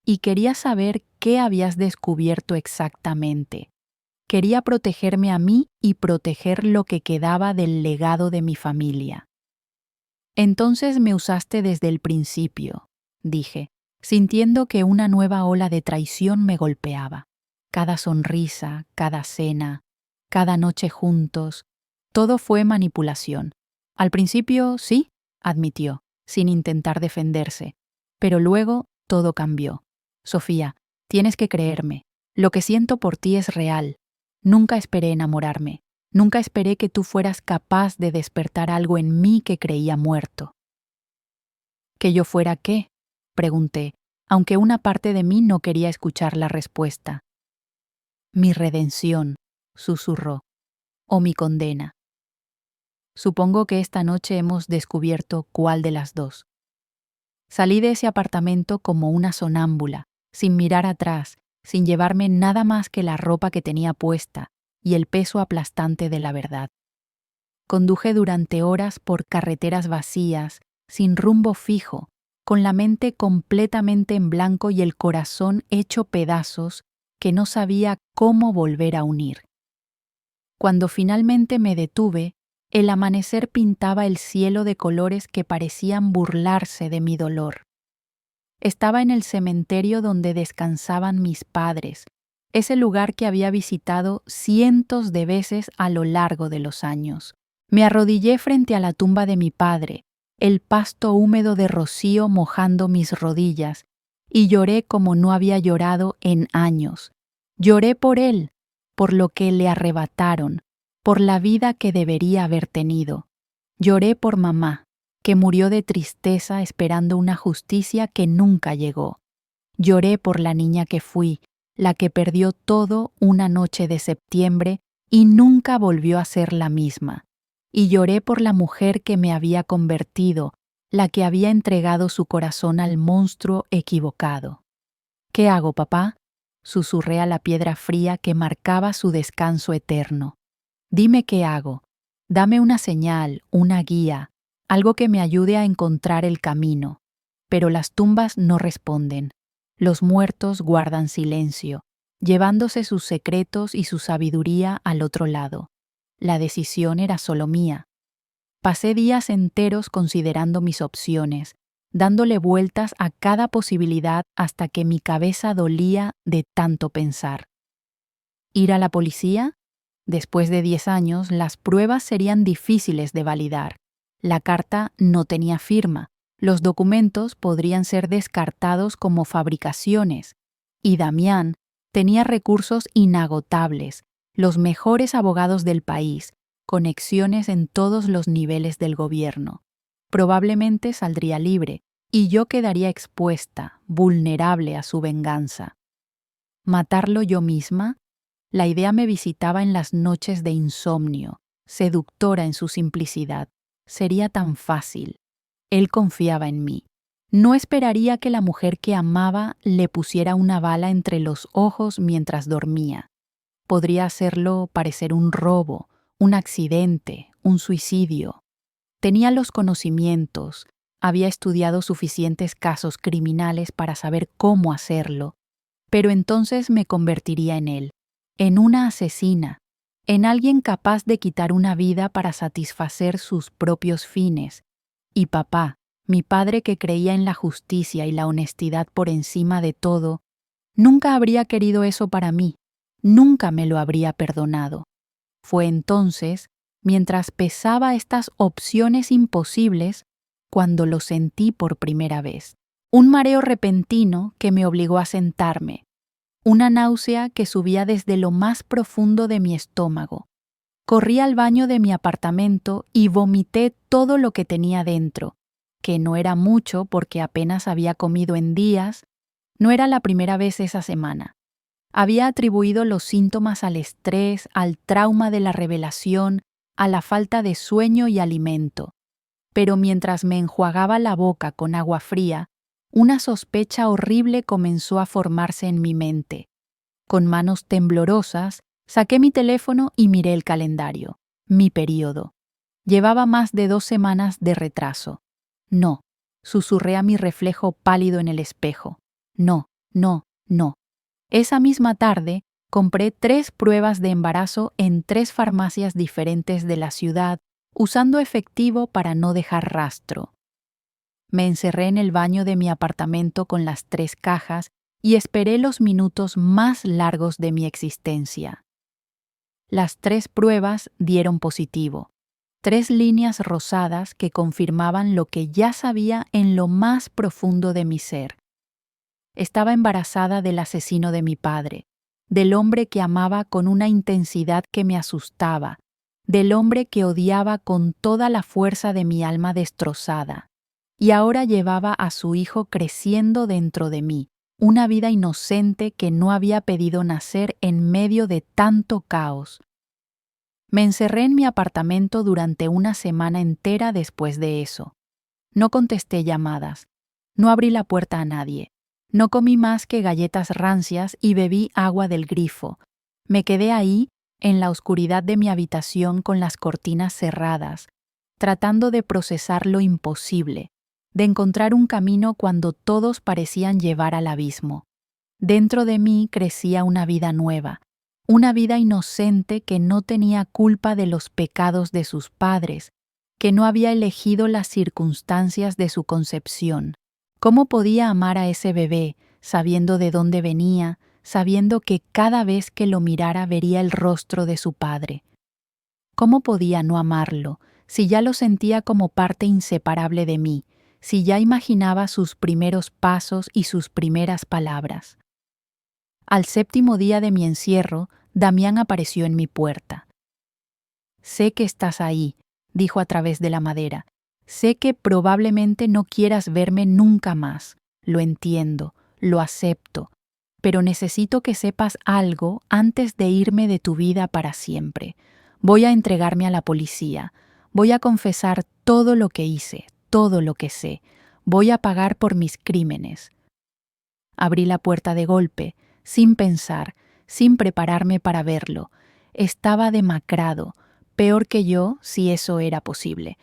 Y quería saber qué habías descubierto exactamente. Quería protegerme a mí y proteger lo que quedaba del legado de mi familia. Entonces me usaste desde el principio, dije, sintiendo que una nueva ola de traición me golpeaba. Cada sonrisa, cada cena, cada noche juntos, todo fue manipulación. Al principio, sí, admitió, sin intentar defenderse, pero luego todo cambió. Sofía, tienes que creerme. Lo que siento por ti es real. Nunca esperé enamorarme. Nunca esperé que tú fueras capaz de despertar algo en mí que creía muerto. ¿Que yo fuera qué? Pregunté, aunque una parte de mí no quería escuchar la respuesta. Mi redención, susurró, o mi condena. Supongo que esta noche hemos descubierto cuál de las dos. Salí de ese apartamento como una sonámbula, sin mirar atrás, sin llevarme nada más que la ropa que tenía puesta y el peso aplastante de la verdad. Conduje durante horas por carreteras vacías, sin rumbo fijo, con la mente completamente en blanco y el corazón hecho pedazos que no sabía cómo volver a unir. Cuando finalmente me detuve, el amanecer pintaba el cielo de colores que parecían burlarse de mi dolor. Estaba en el cementerio donde descansaban mis padres, ese lugar que había visitado cientos de veces a lo largo de los años. Me arrodillé frente a la tumba de mi padre, el pasto húmedo de rocío mojando mis rodillas, y lloré como no había llorado en años. Lloré por él, por lo que le arrebataron, por la vida que debería haber tenido. Lloré por mamá, que murió de tristeza esperando una justicia que nunca llegó. Lloré por la niña que fui, la que perdió todo una noche de septiembre y nunca volvió a ser la misma. Y lloré por la mujer que me había convertido, la que había entregado su corazón al monstruo equivocado. ¿Qué hago, papá? Susurré a la piedra fría que marcaba su descanso eterno. Dime qué hago. Dame una señal, una guía, algo que me ayude a encontrar el camino. Pero las tumbas no responden. Los muertos guardan silencio, llevándose sus secretos y su sabiduría al otro lado. La decisión era solo mía. Pasé días enteros considerando mis opciones, dándole vueltas a cada posibilidad hasta que mi cabeza dolía de tanto pensar. ¿Ir a la policía? Después de 10 años, las pruebas serían difíciles de validar. La carta no tenía firma. Los documentos podrían ser descartados como fabricaciones, y Damián tenía recursos inagotables, los mejores abogados del país, conexiones en todos los niveles del gobierno. Probablemente saldría libre y yo quedaría expuesta, vulnerable a su venganza. ¿Matarlo yo misma? La idea me visitaba en las noches de insomnio, seductora en su simplicidad. Sería tan fácil. Él confiaba en mí. No esperaría que la mujer que amaba le pusiera una bala entre los ojos mientras dormía. Podría hacerlo parecer un robo, un accidente, un suicidio. Tenía los conocimientos, había estudiado suficientes casos criminales para saber cómo hacerlo, pero entonces me convertiría en él, en una asesina, en alguien capaz de quitar una vida para satisfacer sus propios fines. Y papá, mi padre que creía en la justicia y la honestidad por encima de todo, nunca habría querido eso para mí, nunca me lo habría perdonado. Fue entonces, mientras pesaba estas opciones imposibles, cuando lo sentí por primera vez. Un mareo repentino que me obligó a sentarme, una náusea que subía desde lo más profundo de mi estómago. Corrí al baño de mi apartamento y vomité todo lo que tenía dentro, que no era mucho porque apenas había comido en días. No era la primera vez esa semana. Había atribuido los síntomas al estrés, al trauma de la revelación, a la falta de sueño y alimento. Pero mientras me enjuagaba la boca con agua fría, una sospecha horrible comenzó a formarse en mi mente. Con manos temblorosas, saqué mi teléfono y miré el calendario. Mi período. Llevaba más de 2 semanas de retraso. No, susurré a mi reflejo pálido en el espejo. No, no, no. Esa misma tarde, compré 3 pruebas de embarazo en 3 farmacias diferentes de la ciudad, usando efectivo para no dejar rastro. Me encerré en el baño de mi apartamento con las 3 cajas y esperé los minutos más largos de mi existencia. Las 3 pruebas dieron positivo. 3 líneas rosadas que confirmaban lo que ya sabía en lo más profundo de mi ser. Estaba embarazada del asesino de mi padre, del hombre que amaba con una intensidad que me asustaba, del hombre que odiaba con toda la fuerza de mi alma destrozada. Y ahora llevaba a su hijo creciendo dentro de mí, una vida inocente que no había pedido nacer en medio de tanto caos. Me encerré en mi apartamento durante una semana entera después de eso. No contesté llamadas, no abrí la puerta a nadie, no comí más que galletas rancias y bebí agua del grifo. Me quedé ahí, en la oscuridad de mi habitación con las cortinas cerradas, tratando de procesar lo imposible, de encontrar un camino cuando todos parecían llevar al abismo. Dentro de mí crecía una vida nueva, una vida inocente que no tenía culpa de los pecados de sus padres, que no había elegido las circunstancias de su concepción. ¿Cómo podía amar a ese bebé, sabiendo de dónde venía, sabiendo que cada vez que lo mirara vería el rostro de su padre? ¿Cómo podía no amarlo, si ya lo sentía como parte inseparable de mí, si ya imaginaba sus primeros pasos y sus primeras palabras? Al 7º día de mi encierro, Damián apareció en mi puerta. «Sé que estás ahí», dijo a través de la madera. «Sé que probablemente no quieras verme nunca más. Lo entiendo, lo acepto, pero necesito que sepas algo antes de irme de tu vida para siempre. Voy a entregarme a la policía. Voy a confesar todo lo que hice, todo lo que sé. Voy a pagar por mis crímenes». Abrí la puerta de golpe, sin pensar, sin prepararme para verlo. Estaba demacrado, peor que yo, si eso era posible.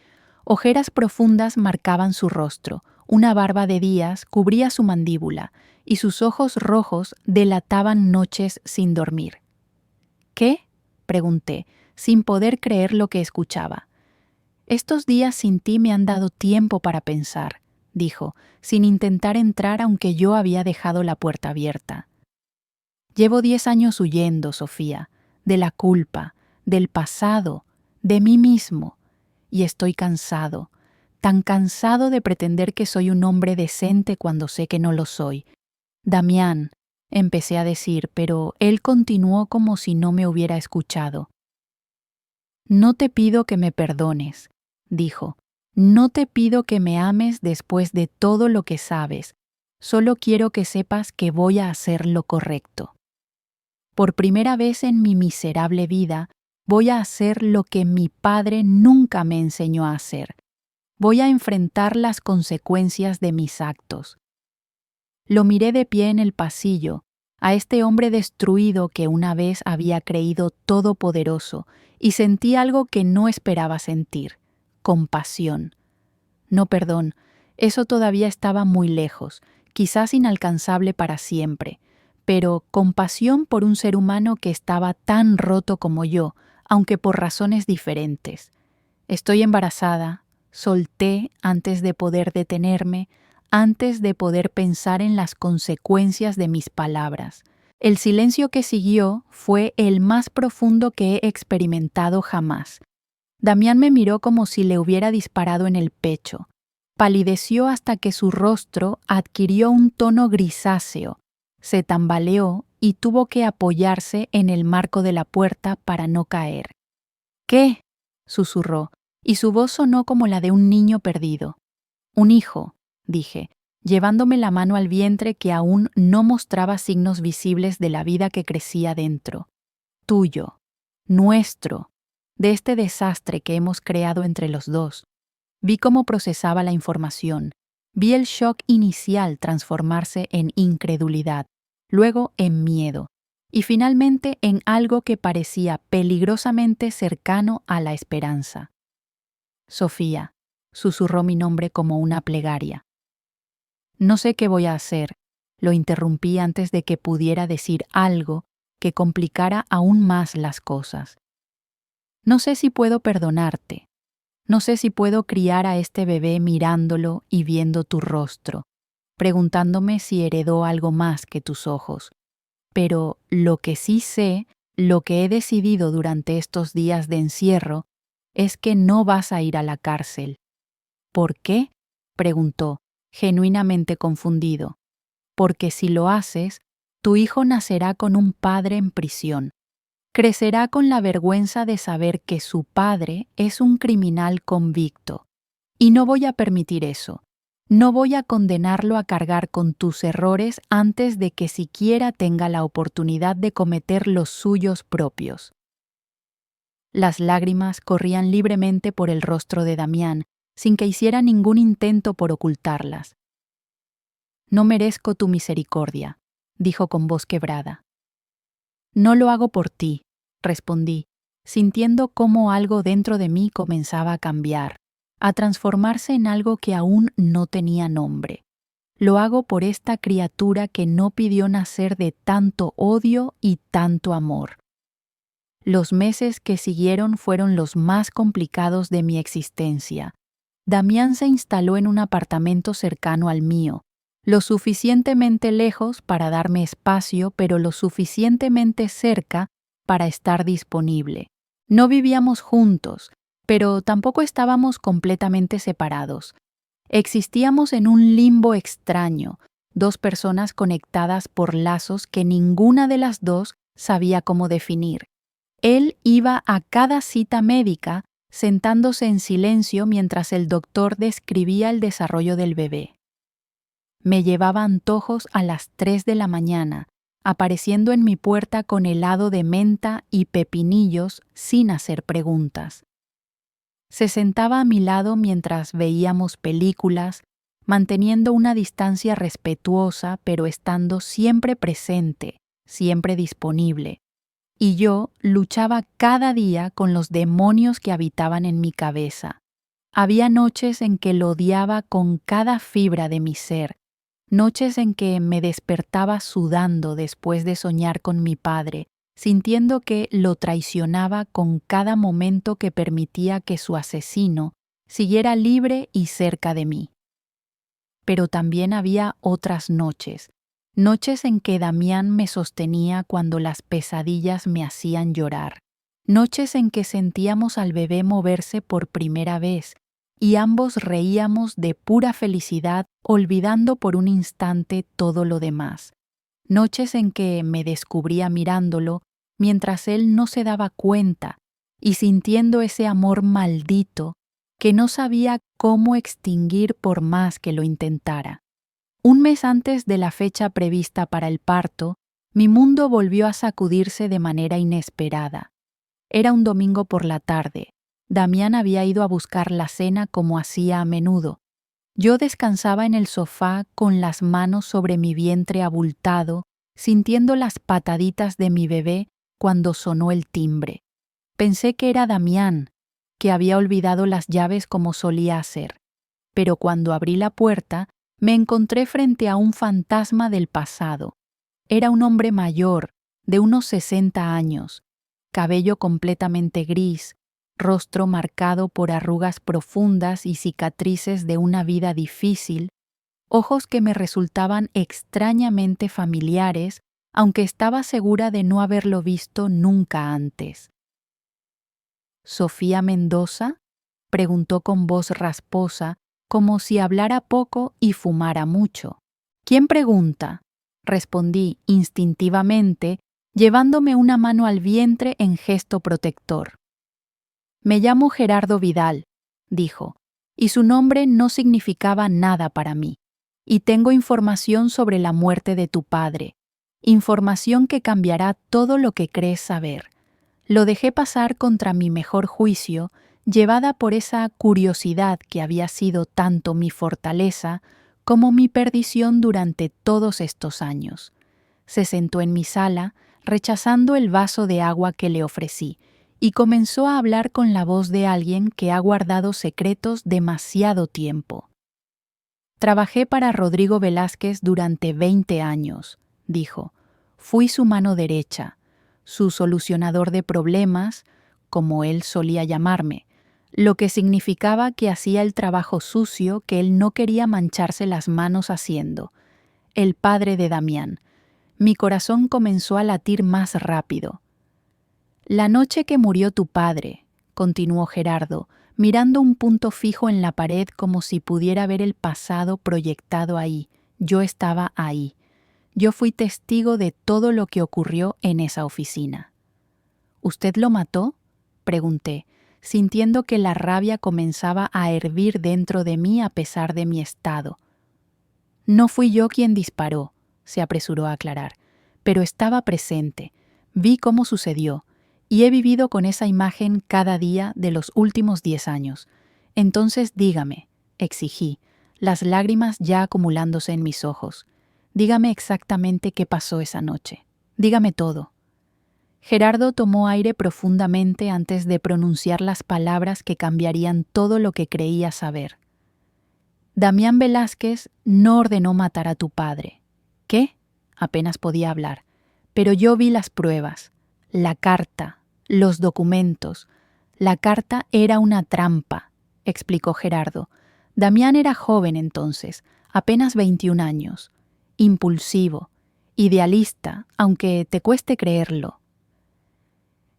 Ojeras profundas marcaban su rostro, una barba de días cubría su mandíbula, y sus ojos rojos delataban noches sin dormir. «¿Qué?», pregunté, sin poder creer lo que escuchaba. «Estos días sin ti me han dado tiempo para pensar», dijo, sin intentar entrar aunque yo había dejado la puerta abierta. «Llevo 10 años huyendo, Sofía, de la culpa, del pasado, de mí mismo, y estoy cansado, tan cansado de pretender que soy un hombre decente cuando sé que no lo soy. Damián», empecé a decir, pero él continuó como si no me hubiera escuchado. No te pido que me perdones, dijo. No te pido que me ames después de todo lo que sabes. Solo quiero que sepas que voy a hacer lo correcto. Por primera vez en mi miserable vida, voy a hacer lo que mi padre nunca me enseñó a hacer. Voy a enfrentar las consecuencias de mis actos. Lo miré de pie en el pasillo, a este hombre destruido que una vez había creído todopoderoso, y sentí algo que no esperaba sentir: compasión. No, perdón, eso todavía estaba muy lejos, quizás inalcanzable para siempre, pero compasión por un ser humano que estaba tan roto como yo, aunque por razones diferentes. Estoy embarazada, solté antes de poder detenerme, antes de poder pensar en las consecuencias de mis palabras. El silencio que siguió fue el más profundo que he experimentado jamás. Damián me miró como si le hubiera disparado en el pecho. Palideció hasta que su rostro adquirió un tono grisáceo, se tambaleó y tuvo que apoyarse en el marco de la puerta para no caer. «¿Qué?», susurró, y su voz sonó como la de un niño perdido. «Un hijo», dije, llevándome la mano al vientre que aún no mostraba signos visibles de la vida que crecía dentro. «Tuyo, nuestro, de este desastre que hemos creado entre los dos». Vi cómo procesaba la información. Vi el shock inicial transformarse en incredulidad, luego en miedo, y finalmente en algo que parecía peligrosamente cercano a la esperanza. «Sofía», susurró mi nombre como una plegaria. «No sé qué voy a hacer», lo interrumpí antes de que pudiera decir algo que complicara aún más las cosas. «No sé si puedo perdonarte. No sé si puedo criar a este bebé mirándolo y viendo tu rostro, preguntándome si heredó algo más que tus ojos. Pero lo que sí sé, lo que he decidido durante estos días de encierro, es que no vas a ir a la cárcel». «¿Por qué?», preguntó, genuinamente confundido. «Porque si lo haces, tu hijo nacerá con un padre en prisión. Crecerá con la vergüenza de saber que su padre es un criminal convicto. Y no voy a permitir eso. No voy a condenarlo a cargar con tus errores antes de que siquiera tenga la oportunidad de cometer los suyos propios». Las lágrimas corrían libremente por el rostro de Damián, sin que hiciera ningún intento por ocultarlas. «No merezco tu misericordia», dijo con voz quebrada. «No lo hago por ti», respondí, sintiendo cómo algo dentro de mí comenzaba a cambiar, a transformarse en algo que aún no tenía nombre. «Lo hago por esta criatura que no pidió nacer de tanto odio y tanto amor». Los meses que siguieron fueron los más complicados de mi existencia. Damián se instaló en un apartamento cercano al mío, lo suficientemente lejos para darme espacio, pero lo suficientemente cerca para estar disponible. No vivíamos juntos, pero tampoco estábamos completamente separados. Existíamos en un limbo extraño, dos personas conectadas por lazos que ninguna de las dos sabía cómo definir. Él iba a cada cita médica sentándose en silencio mientras el doctor describía el desarrollo del bebé. Me llevaba antojos a las 3 de la mañana, apareciendo en mi puerta con helado de menta y pepinillos sin hacer preguntas. Se sentaba a mi lado mientras veíamos películas, manteniendo una distancia respetuosa pero estando siempre presente, siempre disponible. Y yo luchaba cada día con los demonios que habitaban en mi cabeza. Había noches en que lo odiaba con cada fibra de mi ser, noches en que me despertaba sudando después de soñar con mi padre, sintiendo que lo traicionaba con cada momento que permitía que su asesino siguiera libre y cerca de mí. Pero también había otras noches, noches en que Damián me sostenía cuando las pesadillas me hacían llorar, noches en que sentíamos al bebé moverse por primera vez y ambos reíamos de pura felicidad, olvidando por un instante todo lo demás, noches en que me descubría mirándolo mientras él no se daba cuenta y sintiendo ese amor maldito que no sabía cómo extinguir por más que lo intentara. Un mes antes de la fecha prevista para el parto, mi mundo volvió a sacudirse de manera inesperada. Era un domingo por la tarde. Damián había ido a buscar la cena como hacía a menudo. Yo descansaba en el sofá con las manos sobre mi vientre abultado, sintiendo las pataditas de mi bebé cuando sonó el timbre. Pensé que era Damián, que había olvidado las llaves como solía hacer. Pero cuando abrí la puerta, me encontré frente a un fantasma del pasado. Era un hombre mayor, de unos 60 años, cabello completamente gris, rostro marcado por arrugas profundas y cicatrices de una vida difícil, ojos que me resultaban extrañamente familiares, aunque estaba segura de no haberlo visto nunca antes. ¿Sofía Mendoza?, preguntó con voz rasposa, como si hablara poco y fumara mucho. ¿Quién pregunta?, respondí instintivamente, llevándome una mano al vientre en gesto protector. Me llamo Gerardo Vidal, dijo, y su nombre no significaba nada para mí. Y tengo información sobre la muerte de tu padre, información que cambiará todo lo que crees saber. Lo dejé pasar contra mi mejor juicio, llevada por esa curiosidad que había sido tanto mi fortaleza como mi perdición durante todos estos años. Se sentó en mi sala, rechazando el vaso de agua que le ofrecí, y comenzó a hablar con la voz de alguien que ha guardado secretos demasiado tiempo. Trabajé para Rodrigo Velázquez durante 20 años, dijo. Fui su mano derecha, su solucionador de problemas, como él solía llamarme, lo que significaba que hacía el trabajo sucio que él no quería mancharse las manos haciendo. El padre de Damián. Mi corazón comenzó a latir más rápido. La noche que murió tu padre, continuó Gerardo, mirando un punto fijo en la pared como si pudiera ver el pasado proyectado ahí. Yo estaba ahí. Yo fui testigo de todo lo que ocurrió en esa oficina. ¿Usted lo mató?, pregunté, sintiendo que la rabia comenzaba a hervir dentro de mí a pesar de mi estado. No fui yo quien disparó, se apresuró a aclarar, pero estaba presente, vi cómo sucedió, y he vivido con esa imagen cada día de los últimos 10 años. Entonces dígame, exigí, las lágrimas ya acumulándose en mis ojos. Dígame exactamente qué pasó esa noche. Dígame todo. Gerardo tomó aire profundamente antes de pronunciar las palabras que cambiarían todo lo que creía saber. Damián Velázquez no ordenó matar a tu padre. ¿Qué? Apenas podía hablar. Pero yo vi las pruebas, la carta, los documentos. La carta era una trampa, explicó Gerardo. Damián era joven entonces, apenas 21 años. Impulsivo, idealista, aunque te cueste creerlo.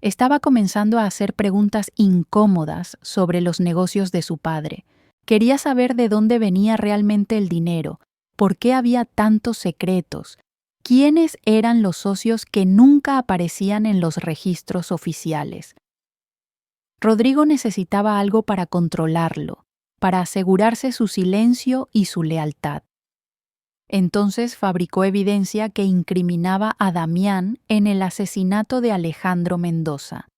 Estaba comenzando a hacer preguntas incómodas sobre los negocios de su padre. Quería saber de dónde venía realmente el dinero, por qué había tantos secretos, quiénes eran los socios que nunca aparecían en los registros oficiales. Rodrigo necesitaba algo para controlarlo, para asegurarse su silencio y su lealtad. Entonces fabricó evidencia que incriminaba a Damián en el asesinato de Alejandro Mendoza.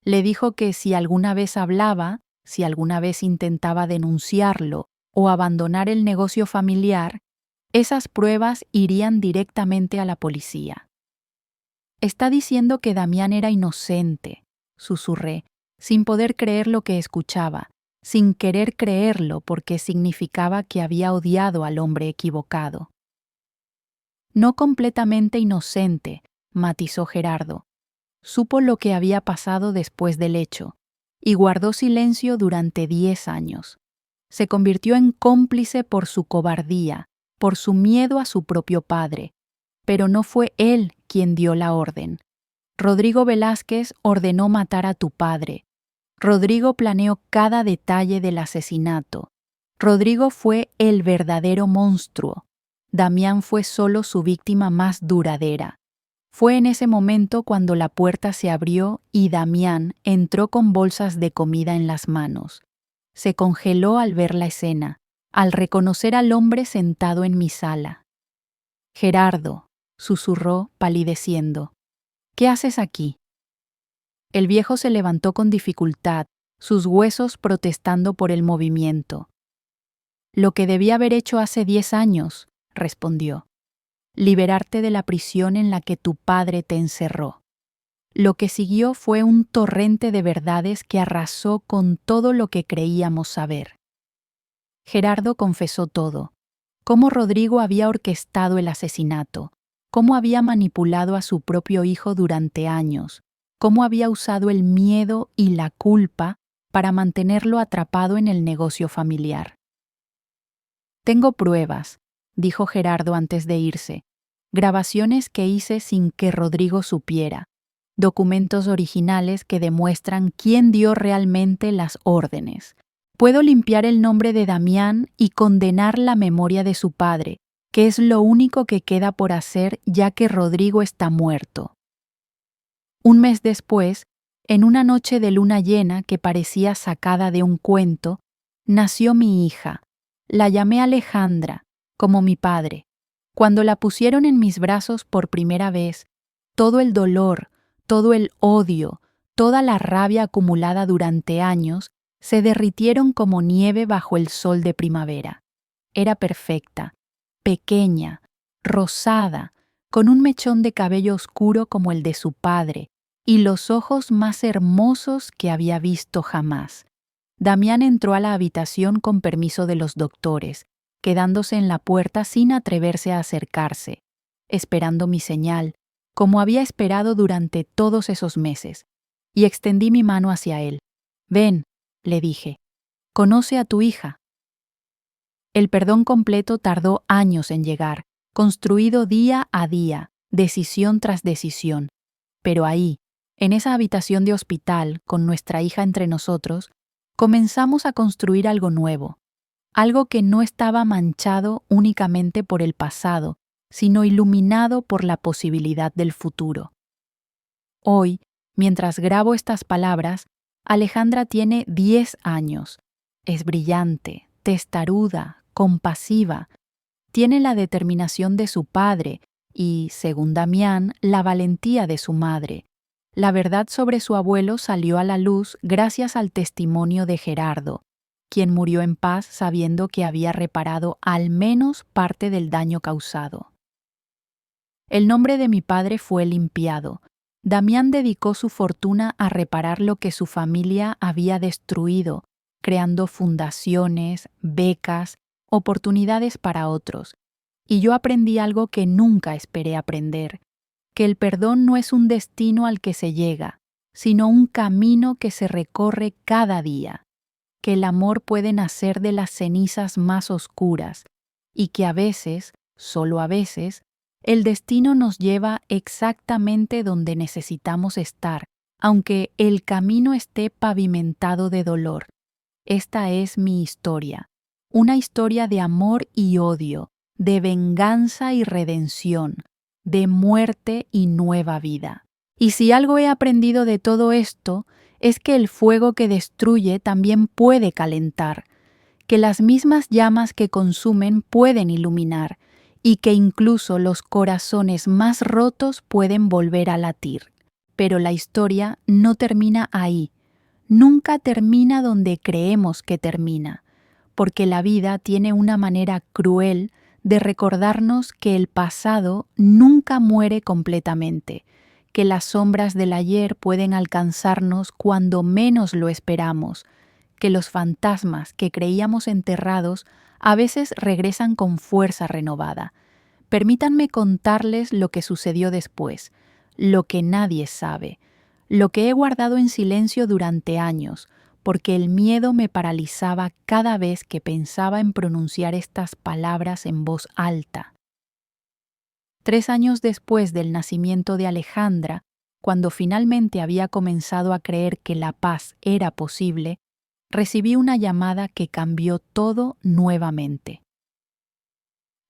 Le dijo que si alguna vez hablaba, si alguna vez intentaba denunciarlo o abandonar el negocio familiar, esas pruebas irían directamente a la policía. Está diciendo que Damián era inocente, susurré, sin poder creer lo que escuchaba, sin querer creerlo porque significaba que había odiado al hombre equivocado. No completamente inocente, matizó Gerardo. Supo lo que había pasado después del hecho, y guardó silencio durante 10 años. Se convirtió en cómplice por su cobardía, por su miedo a su propio padre, pero no fue él quien dio la orden. Rodrigo Velázquez ordenó matar a tu padre. Rodrigo planeó cada detalle del asesinato. Rodrigo fue el verdadero monstruo. Damián fue solo su víctima más duradera. Fue en ese momento cuando la puerta se abrió y Damián entró con bolsas de comida en las manos. Se congeló al ver la escena, al reconocer al hombre sentado en mi sala. «Gerardo», susurró palideciendo, «¿qué haces aquí?». El viejo se levantó con dificultad, sus huesos protestando por el movimiento. «Lo que debí haber hecho hace 10 años», respondió. «Liberarte de la prisión en la que tu padre te encerró». Lo que siguió fue un torrente de verdades que arrasó con todo lo que creíamos saber. Gerardo confesó todo: cómo Rodrigo había orquestado el asesinato, cómo había manipulado a su propio hijo durante años, cómo había usado el miedo y la culpa para mantenerlo atrapado en el negocio familiar. «Tengo pruebas», dijo Gerardo antes de irse, «grabaciones que hice sin que Rodrigo supiera, documentos originales que demuestran quién dio realmente las órdenes. Puedo limpiar el nombre de Damián y condenar la memoria de su padre, que es lo único que queda por hacer ya que Rodrigo está muerto». Un mes después, en una noche de luna llena que parecía sacada de un cuento, nació mi hija. La llamé Alejandra, como mi padre. Cuando la pusieron en mis brazos por primera vez, todo el dolor, todo el odio, toda la rabia acumulada durante años se derritieron como nieve bajo el sol de primavera. Era perfecta, pequeña, rosada, con un mechón de cabello oscuro como el de su padre y los ojos más hermosos que había visto jamás. Damián entró a la habitación con permiso de los doctores, quedándose en la puerta sin atreverse a acercarse, esperando mi señal, como había esperado durante todos esos meses, y extendí mi mano hacia él. «Ven», le dije, «conoce a tu hija». El perdón completo tardó años en llegar, construido día a día, decisión tras decisión. Pero ahí, en esa habitación de hospital, con nuestra hija entre nosotros, comenzamos a construir algo nuevo, algo que no estaba manchado únicamente por el pasado, sino iluminado por la posibilidad del futuro. Hoy, mientras grabo estas palabras, Alejandra tiene 10 años. Es brillante, testaruda, compasiva. Tiene la determinación de su padre y, según Damián, la valentía de su madre. La verdad sobre su abuelo salió a la luz gracias al testimonio de Gerardo, quien murió en paz sabiendo que había reparado al menos parte del daño causado. El nombre de mi padre fue limpiado. Damián dedicó su fortuna a reparar lo que su familia había destruido, creando fundaciones, becas, oportunidades para otros. Y yo aprendí algo que nunca esperé aprender, que el perdón no es un destino al que se llega, sino un camino que se recorre cada día, que el amor puede nacer de las cenizas más oscuras y que a veces, solo a veces, el destino nos lleva exactamente donde necesitamos estar, aunque el camino esté pavimentado de dolor. Esta es mi historia, una historia de amor y odio, de venganza y redención, de muerte y nueva vida. Y si algo he aprendido de todo esto, es que el fuego que destruye también puede calentar, que las mismas llamas que consumen pueden iluminar, y que incluso los corazones más rotos pueden volver a latir. Pero la historia no termina ahí, nunca termina donde creemos que termina, porque la vida tiene una manera cruel de recordarnos que el pasado nunca muere completamente, que las sombras del ayer pueden alcanzarnos cuando menos lo esperamos, que los fantasmas que creíamos enterrados a veces regresan con fuerza renovada. Permítanme contarles lo que sucedió después, lo que nadie sabe, lo que he guardado en silencio durante años, porque el miedo me paralizaba cada vez que pensaba en pronunciar estas palabras en voz alta. 3 años después del nacimiento de Alejandra, cuando finalmente había comenzado a creer que la paz era posible, recibí una llamada que cambió todo nuevamente.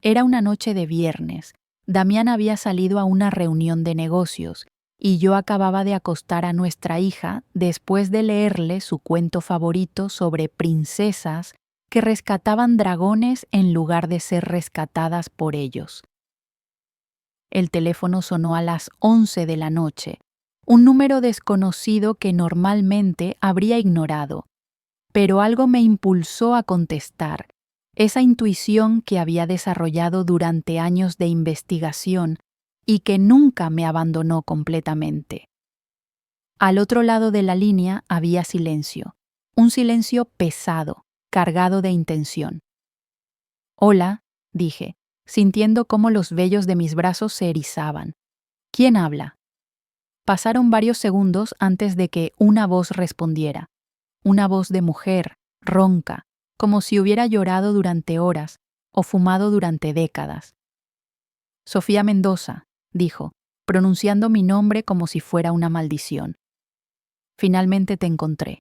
Era una noche de viernes, Damián había salido a una reunión de negocios y yo acababa de acostar a nuestra hija después de leerle su cuento favorito sobre princesas que rescataban dragones en lugar de ser rescatadas por ellos. El teléfono sonó a las 11 de la noche, un número desconocido que normalmente habría ignorado, pero algo me impulsó a contestar. Esa intuición que había desarrollado durante años de investigación y que nunca me abandonó completamente. Al otro lado de la línea había silencio, un silencio pesado, cargado de intención. «Hola», dije, sintiendo cómo los vellos de mis brazos se erizaban. «¿Quién habla?». Pasaron varios segundos antes de que una voz respondiera. Una voz de mujer, ronca, como si hubiera llorado durante horas o fumado durante décadas. «Sofía Mendoza», dijo, pronunciando mi nombre como si fuera una maldición. «Finalmente te encontré».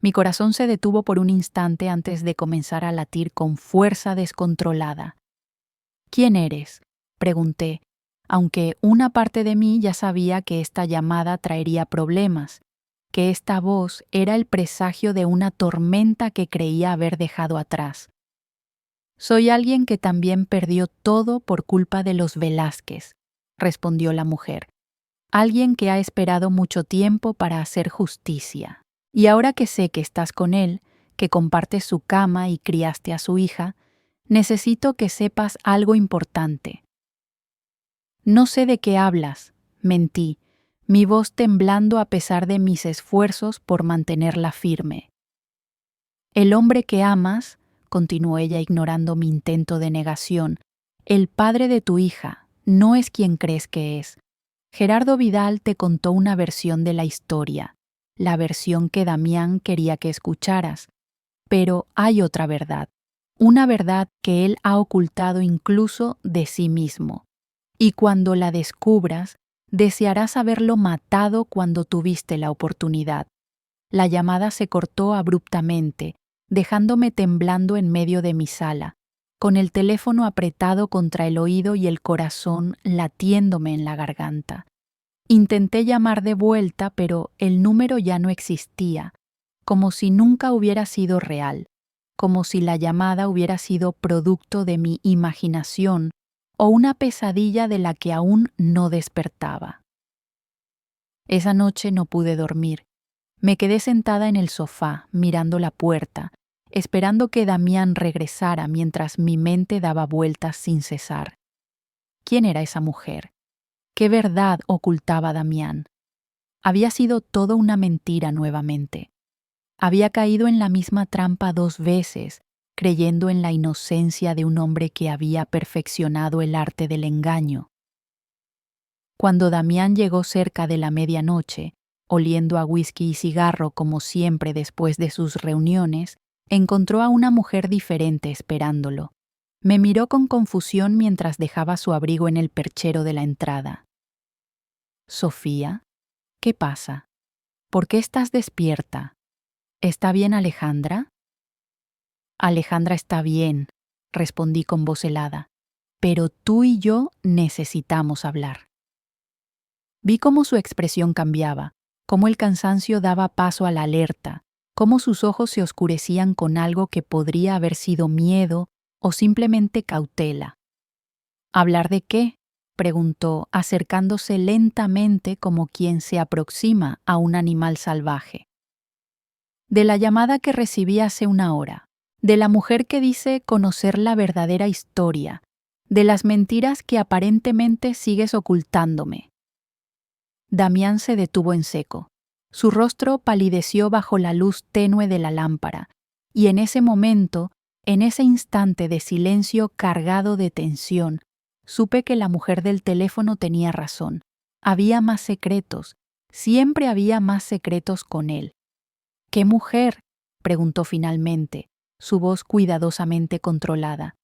Mi corazón se detuvo por un instante antes de comenzar a latir con fuerza descontrolada. «¿Quién eres?», pregunté, aunque una parte de mí ya sabía que esta llamada traería problemas, que esta voz era el presagio de una tormenta que creía haber dejado atrás. «Soy alguien que también perdió todo por culpa de los Velázquez», respondió la mujer. «Alguien que ha esperado mucho tiempo para hacer justicia. Y ahora que sé que estás con él, que compartes su cama y criaste a su hija, necesito que sepas algo importante». «No sé de qué hablas», mentí, mi voz temblando a pesar de mis esfuerzos por mantenerla firme. «El hombre que amas», continuó ella ignorando mi intento de negación, «el padre de tu hija, no es quien crees que es. Gerardo Vidal te contó una versión de la historia, la versión que Damián quería que escucharas. Pero hay otra verdad, una verdad que él ha ocultado incluso de sí mismo. Y cuando la descubras, desearás haberlo matado cuando tuviste la oportunidad». La llamada se cortó abruptamente, dejándome temblando en medio de mi sala, con el teléfono apretado contra el oído y el corazón latiéndome en la garganta. Intenté llamar de vuelta, pero el número ya no existía, como si nunca hubiera sido real, como si la llamada hubiera sido producto de mi imaginación o una pesadilla de la que aún no despertaba. Esa noche no pude dormir. Me quedé sentada en el sofá, mirando la puerta, esperando que Damián regresara mientras mi mente daba vueltas sin cesar. ¿Quién era esa mujer? ¿Qué verdad ocultaba Damián? Había sido todo una mentira nuevamente. Había caído en la misma trampa 2 veces, creyendo en la inocencia de un hombre que había perfeccionado el arte del engaño. Cuando Damián llegó cerca de la medianoche, oliendo a whisky y cigarro como siempre después de sus reuniones, encontró a una mujer diferente esperándolo. Me miró con confusión mientras dejaba su abrigo en el perchero de la entrada. «Sofía, ¿qué pasa? ¿Por qué estás despierta? ¿Está bien Alejandra?» «Alejandra está bien», respondí con voz helada, «pero tú y yo necesitamos hablar». Vi cómo su expresión cambiaba, cómo el cansancio daba paso a la alerta, cómo sus ojos se oscurecían con algo que podría haber sido miedo o simplemente cautela. «¿Hablar de qué?», preguntó, acercándose lentamente como quien se aproxima a un animal salvaje. «De la llamada que recibí hace una hora, de la mujer que dice conocer la verdadera historia, de las mentiras que aparentemente sigues ocultándome». Damián se detuvo en seco. Su rostro palideció bajo la luz tenue de la lámpara, y en ese momento, en ese instante de silencio cargado de tensión, supe que la mujer del teléfono tenía razón. Había más secretos, siempre había más secretos con él. «¿Qué mujer?», preguntó finalmente, su voz cuidadosamente controlada.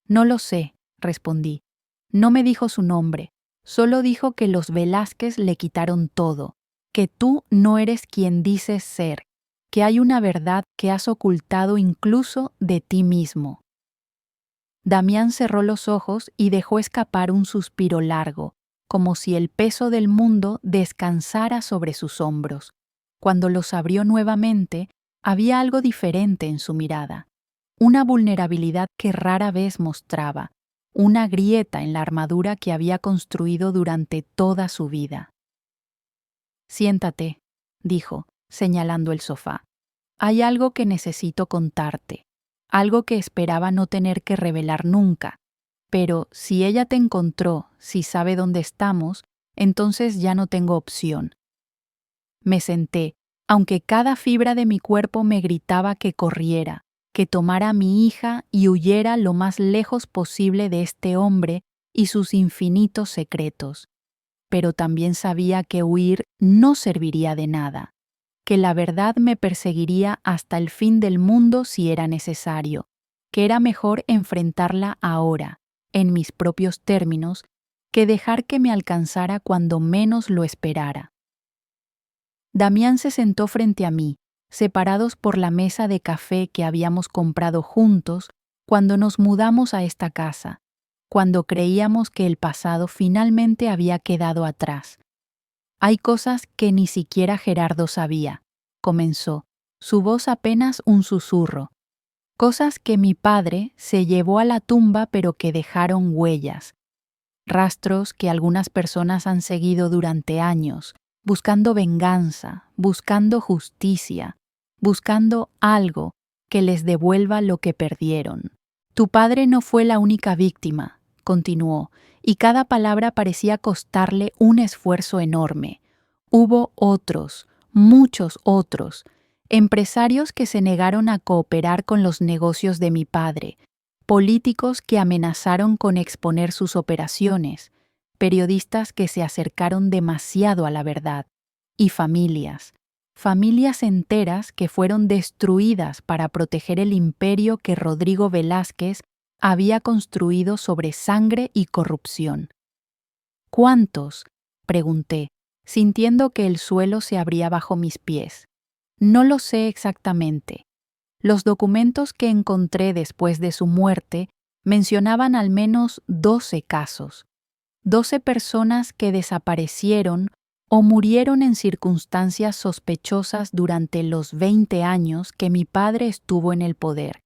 «No lo sé», respondí. «No me dijo su nombre. Solo dijo que los Velázquez le quitaron todo, que tú no eres quien dices ser, que hay una verdad que has ocultado incluso de ti mismo». Damián cerró los ojos y dejó escapar un suspiro largo, como si el peso del mundo descansara sobre sus hombros. Cuando los abrió nuevamente, había algo diferente en su mirada, una vulnerabilidad que rara vez mostraba, una grieta en la armadura que había construido durante toda su vida. «Siéntate», dijo, señalando el sofá. «Hay algo que necesito contarte, algo que esperaba no tener que revelar nunca. Pero si ella te encontró, si sabe dónde estamos, entonces ya no tengo opción». Me senté, aunque cada fibra de mi cuerpo me gritaba que corriera, que tomara a mi hija y huyera lo más lejos posible de este hombre y sus infinitos secretos. Pero también sabía que huir no serviría de nada, que la verdad me perseguiría hasta el fin del mundo si era necesario, que era mejor enfrentarla ahora, en mis propios términos, que dejar que me alcanzara cuando menos lo esperara. Damián se sentó frente a mí, separados por la mesa de café que habíamos comprado juntos cuando nos mudamos a esta casa, cuando creíamos que el pasado finalmente había quedado atrás. «Hay cosas que ni siquiera Gerardo sabía», comenzó, su voz apenas un susurro. «Cosas que mi padre se llevó a la tumba pero que dejaron huellas. Rastros que algunas personas han seguido durante años, buscando venganza, buscando justicia, buscando algo que les devuelva lo que perdieron. Tu padre no fue la única víctima», continuó, y cada palabra parecía costarle un esfuerzo enorme. «Hubo otros, muchos otros, empresarios que se negaron a cooperar con los negocios de mi padre, políticos que amenazaron con exponer sus operaciones, periodistas que se acercaron demasiado a la verdad, y familias enteras que fueron destruidas para proteger el imperio que Rodrigo Velázquez había construido sobre sangre y corrupción». «¿Cuántos?», pregunté, sintiendo que el suelo se abría bajo mis pies. «No lo sé exactamente. Los documentos que encontré después de su muerte mencionaban al menos 12 casos, 12 personas que desaparecieron o murieron en circunstancias sospechosas durante los 20 años que mi padre estuvo en el poder.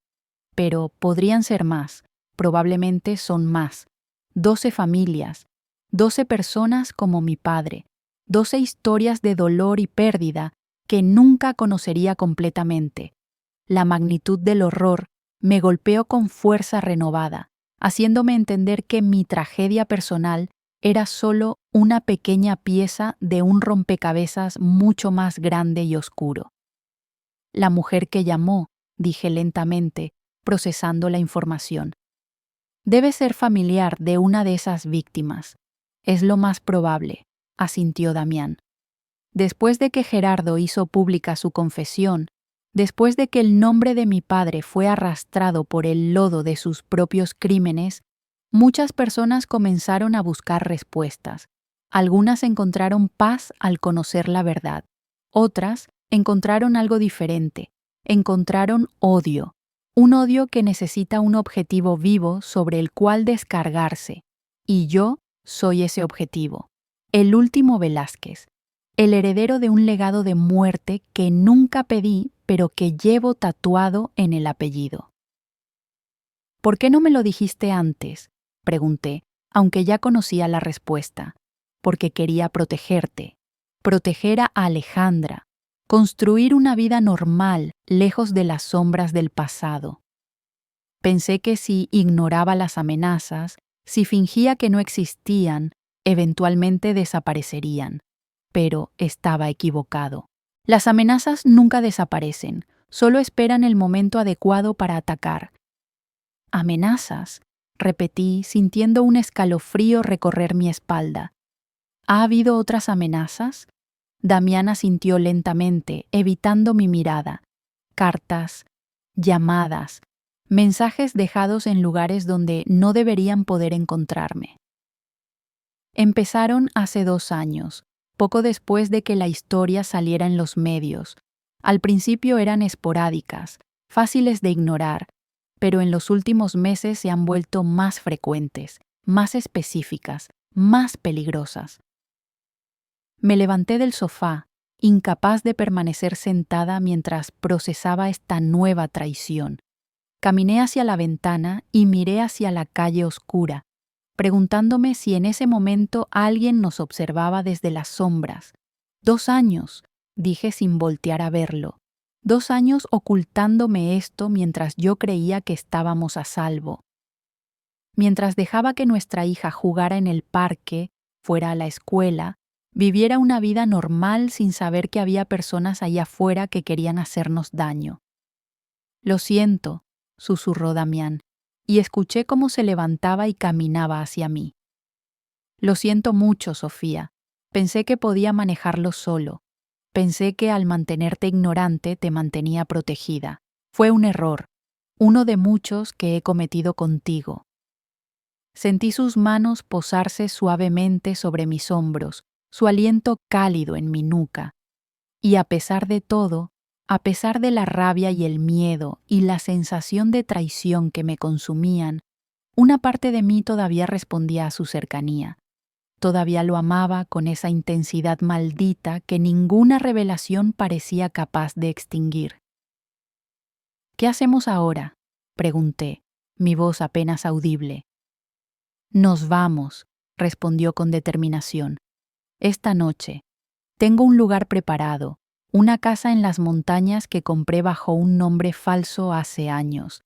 Pero podrían ser más, probablemente son más. 12 familias, 12 personas como mi padre, 12 historias de dolor y pérdida que nunca conocería completamente. La magnitud del horror me golpeó con fuerza renovada, haciéndome entender que mi tragedia personal era solo una pequeña pieza de un rompecabezas mucho más grande y oscuro. «La mujer que llamó», dije lentamente, procesando la información. «Debe ser familiar de una de esas víctimas. Es lo más probable», asintió Damián. «Después de que Gerardo hizo pública su confesión, después de que el nombre de mi padre fue arrastrado por el lodo de sus propios crímenes, muchas personas comenzaron a buscar respuestas. Algunas encontraron paz al conocer la verdad. Otras encontraron algo diferente. Encontraron odio. Un odio que necesita un objetivo vivo sobre el cual descargarse. Y yo soy ese objetivo. El último Velázquez. El heredero de un legado de muerte que nunca pedí, pero que llevo tatuado en el apellido». «¿Por qué no me lo dijiste antes?», pregunté, aunque ya conocía la respuesta. «Porque quería protegerte, proteger a Alejandra, construir una vida normal, lejos de las sombras del pasado. Pensé que si ignoraba las amenazas, si fingía que no existían, eventualmente desaparecerían. Pero estaba equivocado. Las amenazas nunca desaparecen, solo esperan el momento adecuado para atacar». «¿Amenazas?», repetí, sintiendo un escalofrío recorrer mi espalda. «¿Ha habido otras amenazas?». Damián asintió lentamente, evitando mi mirada. «Cartas, llamadas, mensajes dejados en lugares donde no deberían poder encontrarme». «Empezaron hace 2 años, poco después de que la historia saliera en los medios. Al principio eran esporádicas, fáciles de ignorar, pero en los últimos meses se han vuelto más frecuentes, más específicas, más peligrosas. Me levanté del sofá, incapaz de permanecer sentada mientras procesaba esta nueva traición. Caminé hacia la ventana y miré hacia la calle oscura, preguntándome si en ese momento alguien nos observaba desde las sombras. 2 años, dije sin voltear a verlo. 2 años ocultándome esto mientras yo creía que estábamos a salvo. Mientras dejaba que nuestra hija jugara en el parque, fuera a la escuela, viviera una vida normal sin saber que había personas allá afuera que querían hacernos daño. Lo siento, susurró Damián, y escuché cómo se levantaba y caminaba hacia mí. Lo siento mucho, Sofía. Pensé que podía manejarlo solo. Pensé que al mantenerte ignorante te mantenía protegida. Fue un error, uno de muchos que he cometido contigo. Sentí sus manos posarse suavemente sobre mis hombros, su aliento cálido en mi nuca. Y a pesar de todo, a pesar de la rabia y el miedo y la sensación de traición que me consumían, una parte de mí todavía respondía a su cercanía. Todavía lo amaba con esa intensidad maldita que ninguna revelación parecía capaz de extinguir. ¿Qué hacemos ahora?, pregunté, mi voz apenas audible. Nos vamos, respondió con determinación. Esta noche. Tengo un lugar preparado, una casa en las montañas que compré bajo un nombre falso hace años.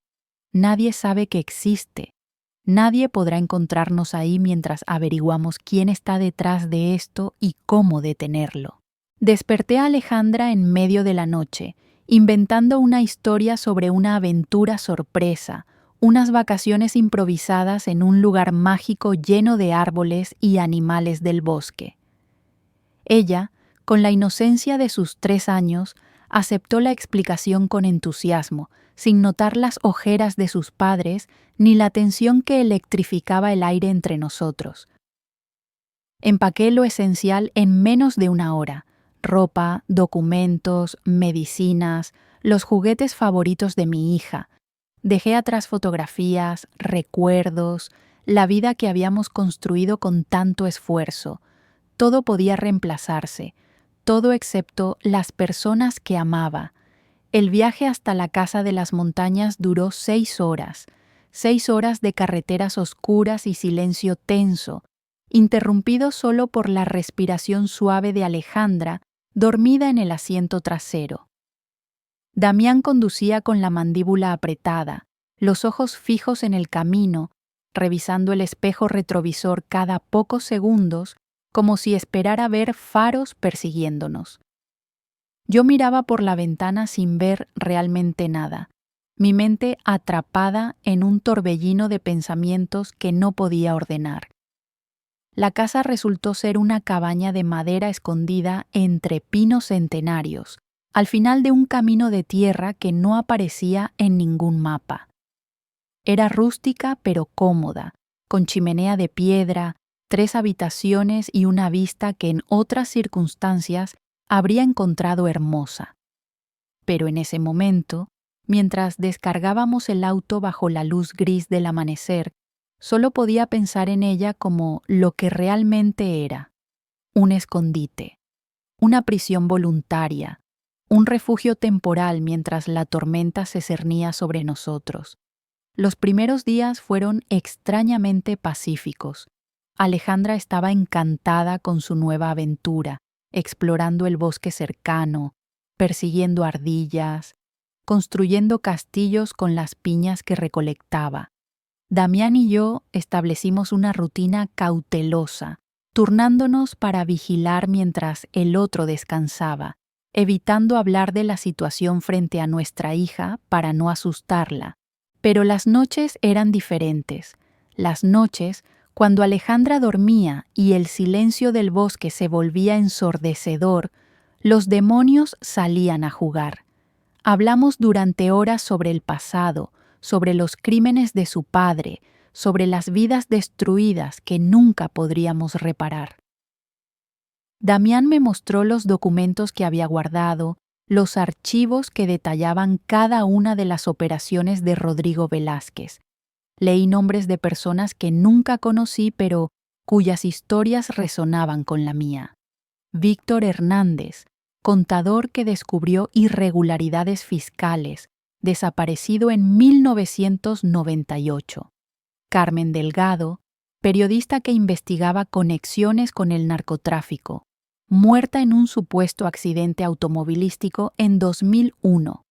Nadie sabe que existe. Nadie podrá encontrarnos ahí mientras averiguamos quién está detrás de esto y cómo detenerlo. Desperté a Alejandra en medio de la noche, inventando una historia sobre una aventura sorpresa, unas vacaciones improvisadas en un lugar mágico lleno de árboles y animales del bosque. Ella, con la inocencia de sus 3 años, aceptó la explicación con entusiasmo, sin notar las ojeras de sus padres ni la tensión que electrificaba el aire entre nosotros. Empaqué lo esencial en menos de 1 hora: ropa, documentos, medicinas, los juguetes favoritos de mi hija. Dejé atrás fotografías, recuerdos, la vida que habíamos construido con tanto esfuerzo. Todo podía reemplazarse, todo excepto las personas que amaba. El viaje hasta la casa de las montañas duró 6 horas, 6 horas de carreteras oscuras y silencio tenso, interrumpido solo por la respiración suave de Alejandra, dormida en el asiento trasero. Damián conducía con la mandíbula apretada, los ojos fijos en el camino, revisando el espejo retrovisor cada pocos segundos, como si esperara ver faros persiguiéndonos. Yo miraba por la ventana sin ver realmente nada, mi mente atrapada en un torbellino de pensamientos que no podía ordenar. La casa resultó ser una cabaña de madera escondida entre pinos centenarios, al final de un camino de tierra que no aparecía en ningún mapa. Era rústica pero cómoda, con chimenea de piedra, 3 habitaciones y una vista que en otras circunstancias habría encontrado hermosa. Pero en ese momento, mientras descargábamos el auto bajo la luz gris del amanecer, solo podía pensar en ella como lo que realmente era: un escondite, una prisión voluntaria, un refugio temporal mientras la tormenta se cernía sobre nosotros. Los primeros días fueron extrañamente pacíficos. Alejandra estaba encantada con su nueva aventura, explorando el bosque cercano, persiguiendo ardillas, construyendo castillos con las piñas que recolectaba. Damián y yo establecimos una rutina cautelosa, turnándonos para vigilar mientras el otro descansaba, evitando hablar de la situación frente a nuestra hija para no asustarla. Pero las noches eran diferentes. Las noches, cuando Alejandra dormía y el silencio del bosque se volvía ensordecedor, los demonios salían a jugar. Hablamos durante horas sobre el pasado, sobre los crímenes de su padre, sobre las vidas destruidas que nunca podríamos reparar. Damián me mostró los documentos que había guardado, los archivos que detallaban cada una de las operaciones de Rodrigo Velázquez. Leí nombres de personas que nunca conocí, pero cuyas historias resonaban con la mía. Víctor Hernández, contador que descubrió irregularidades fiscales, desaparecido en 1998. Carmen Delgado, periodista que investigaba conexiones con el narcotráfico, muerta en un supuesto accidente automovilístico en 2001.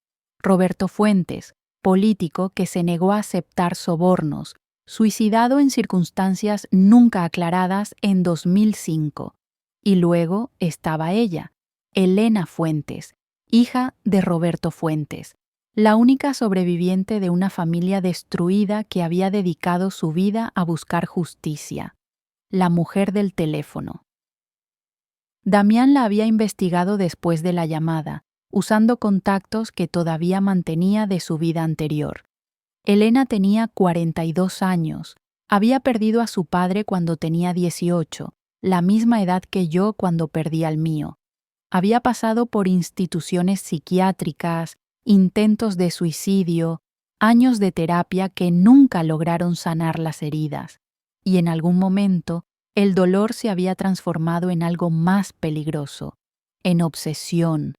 Roberto Fuentes, político que se negó a aceptar sobornos, suicidado en circunstancias nunca aclaradas en 2005. Y luego estaba ella, Elena Fuentes, hija de Roberto Fuentes, la única sobreviviente de una familia destruida que había dedicado su vida a buscar justicia, la mujer del teléfono. Damián la había investigado después de la llamada, usando contactos que todavía mantenía de su vida anterior. Elena tenía 42 años, había perdido a su padre cuando tenía 18, la misma edad que yo cuando perdí al mío. Había pasado por instituciones psiquiátricas, intentos de suicidio, años de terapia que nunca lograron sanar las heridas, y en algún momento el dolor se había transformado en algo más peligroso, en obsesión,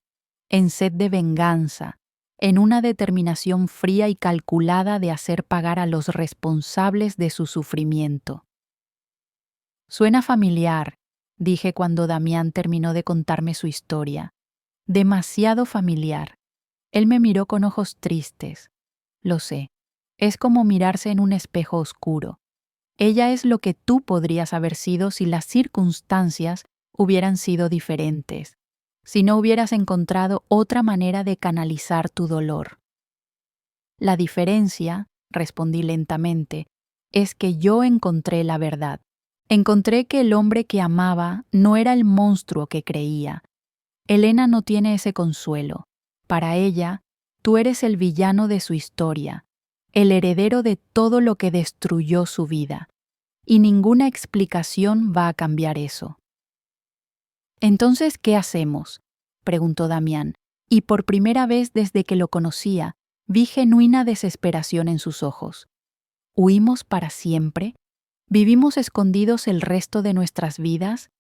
en sed de venganza, en una determinación fría y calculada de hacer pagar a los responsables de su sufrimiento. Suena familiar, dije cuando Damián terminó de contarme su historia. Demasiado familiar. Él me miró con ojos tristes. Lo sé, es como mirarse en un espejo oscuro. Ella es lo que tú podrías haber sido si las circunstancias hubieran sido diferentes, si no hubieras encontrado otra manera de canalizar tu dolor. La diferencia, respondí lentamente, es que yo encontré la verdad. Encontré que el hombre que amaba no era el monstruo que creía. Elena no tiene ese consuelo. Para ella, tú eres el villano de su historia, el heredero de todo lo que destruyó su vida. Y ninguna explicación va a cambiar eso. «Entonces, ¿qué hacemos?», preguntó Damián, y por primera vez desde que lo conocía, vi genuina desesperación en sus ojos. ¿Huimos para siempre? ¿Vivimos escondidos el resto de nuestras vidas?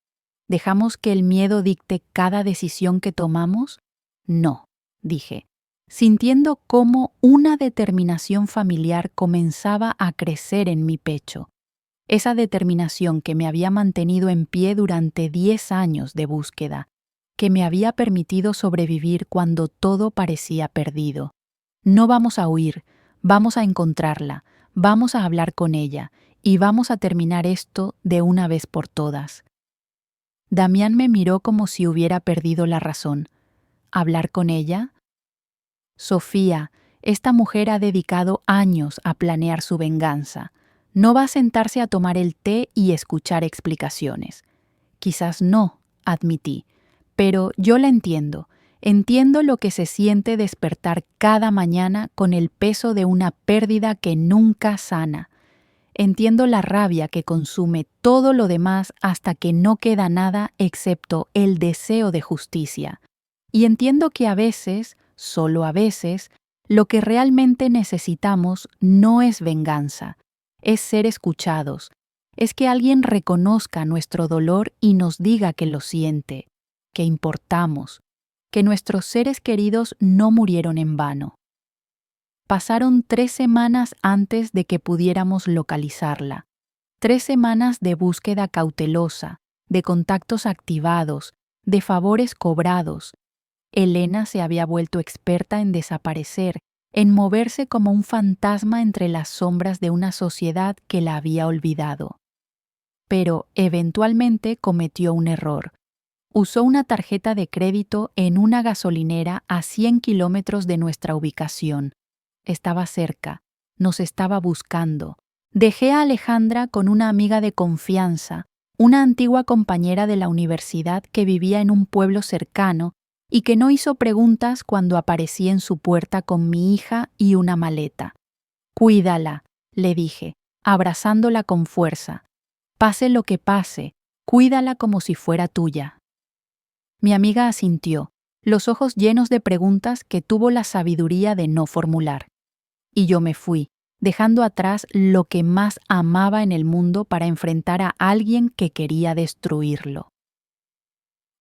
¿Dejamos que el miedo dicte cada decisión que tomamos? No, dije, sintiendo cómo una determinación familiar comenzaba a crecer en mi pecho. Esa determinación que me había mantenido en pie durante 10 años de búsqueda, que me había permitido sobrevivir cuando todo parecía perdido. No vamos a huir, vamos a encontrarla, vamos a hablar con ella y vamos a terminar esto de una vez por todas. Damián me miró como si hubiera perdido la razón. ¿Hablar con ella? Sofía, esta mujer ha dedicado años a planear su venganza. No va a sentarse a tomar el té y escuchar explicaciones. Quizás no, admití, pero yo la entiendo. Entiendo lo que se siente despertar cada mañana con el peso de una pérdida que nunca sana. Entiendo la rabia que consume todo lo demás hasta que no queda nada excepto el deseo de justicia. Y entiendo que a veces, solo a veces, lo que realmente necesitamos no es venganza, es ser escuchados, es que alguien reconozca nuestro dolor y nos diga que lo siente, que importamos, que nuestros seres queridos no murieron en vano. Pasaron 3 semanas antes de que pudiéramos localizarla. 3 semanas de búsqueda cautelosa, de contactos activados, de favores cobrados. Elena se había vuelto experta en desaparecer, en moverse como un fantasma entre las sombras de una sociedad que la había olvidado. Pero eventualmente cometió un error. Usó una tarjeta de crédito en una gasolinera a 100 kilómetros de nuestra ubicación. Estaba cerca, nos estaba buscando. Dejé a Alejandra con una amiga de confianza, una antigua compañera de la universidad que vivía en un pueblo cercano y que no hizo preguntas cuando aparecí en su puerta con mi hija y una maleta. «Cuídala», le dije, abrazándola con fuerza. «Pase lo que pase, cuídala como si fuera tuya». Mi amiga asintió. los ojos llenos de preguntas que tuvo la sabiduría de no formular. Y yo me fui, dejando atrás lo que más amaba en el mundo para enfrentar a alguien que quería destruirlo.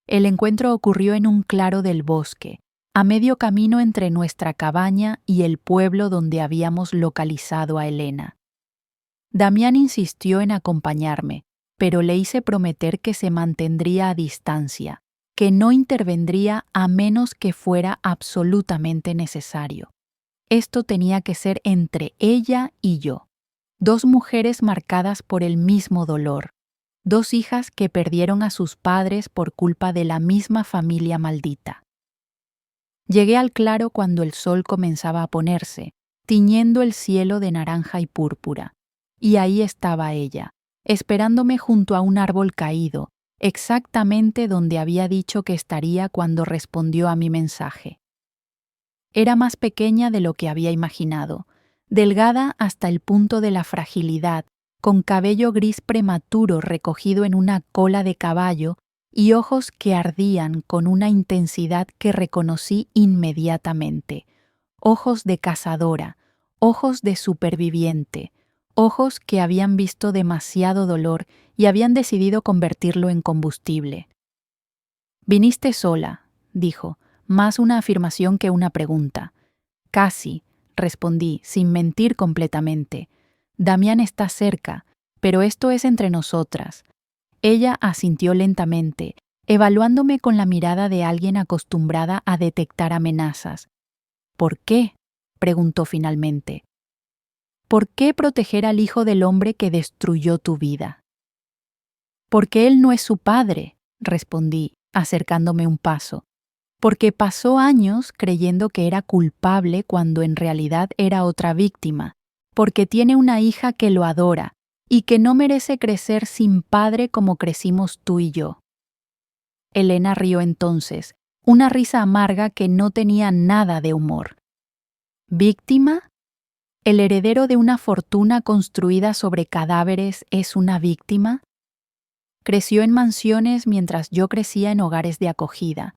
El encuentro ocurrió en un claro del bosque, a medio camino entre nuestra cabaña y el pueblo donde habíamos localizado a Elena. Damián insistió en acompañarme, pero le hice prometer que se mantendría a distancia, que no intervendría a menos que fuera absolutamente necesario. Esto tenía que ser entre ella y yo, dos mujeres marcadas por el mismo dolor, dos hijas que perdieron a sus padres por culpa de la misma familia maldita. Llegué al claro cuando el sol comenzaba a ponerse, tiñendo el cielo de naranja y púrpura, y ahí estaba ella, esperándome junto a un árbol caído, exactamente donde había dicho que estaría cuando respondió a mi mensaje. Era más pequeña de lo que había imaginado, delgada hasta el punto de la fragilidad, con cabello gris prematuro recogido en una cola de caballo y ojos que ardían con una intensidad que reconocí inmediatamente. Ojos de cazadora, ojos de superviviente, ojos que habían visto demasiado dolor y habían decidido convertirlo en combustible. «Viniste sola», dijo, más una afirmación que una pregunta. «Casi», respondí, sin mentir completamente. «Damián está cerca, pero esto es entre nosotras». Ella asintió lentamente, evaluándome con la mirada de alguien acostumbrada a detectar amenazas. «¿Por qué?», preguntó finalmente. «¿Por qué proteger al hijo del hombre que destruyó tu vida?» «Porque él no es su padre», respondí, acercándome un paso. «Porque pasó años creyendo que era culpable cuando en realidad era otra víctima. Porque tiene una hija que lo adora y que no merece crecer sin padre como crecimos tú y yo». Elena rió entonces, una risa amarga que no tenía nada de humor. ¿Víctima? ¿El heredero de una fortuna construida sobre cadáveres es una víctima? Creció en mansiones mientras yo crecía en hogares de acogida.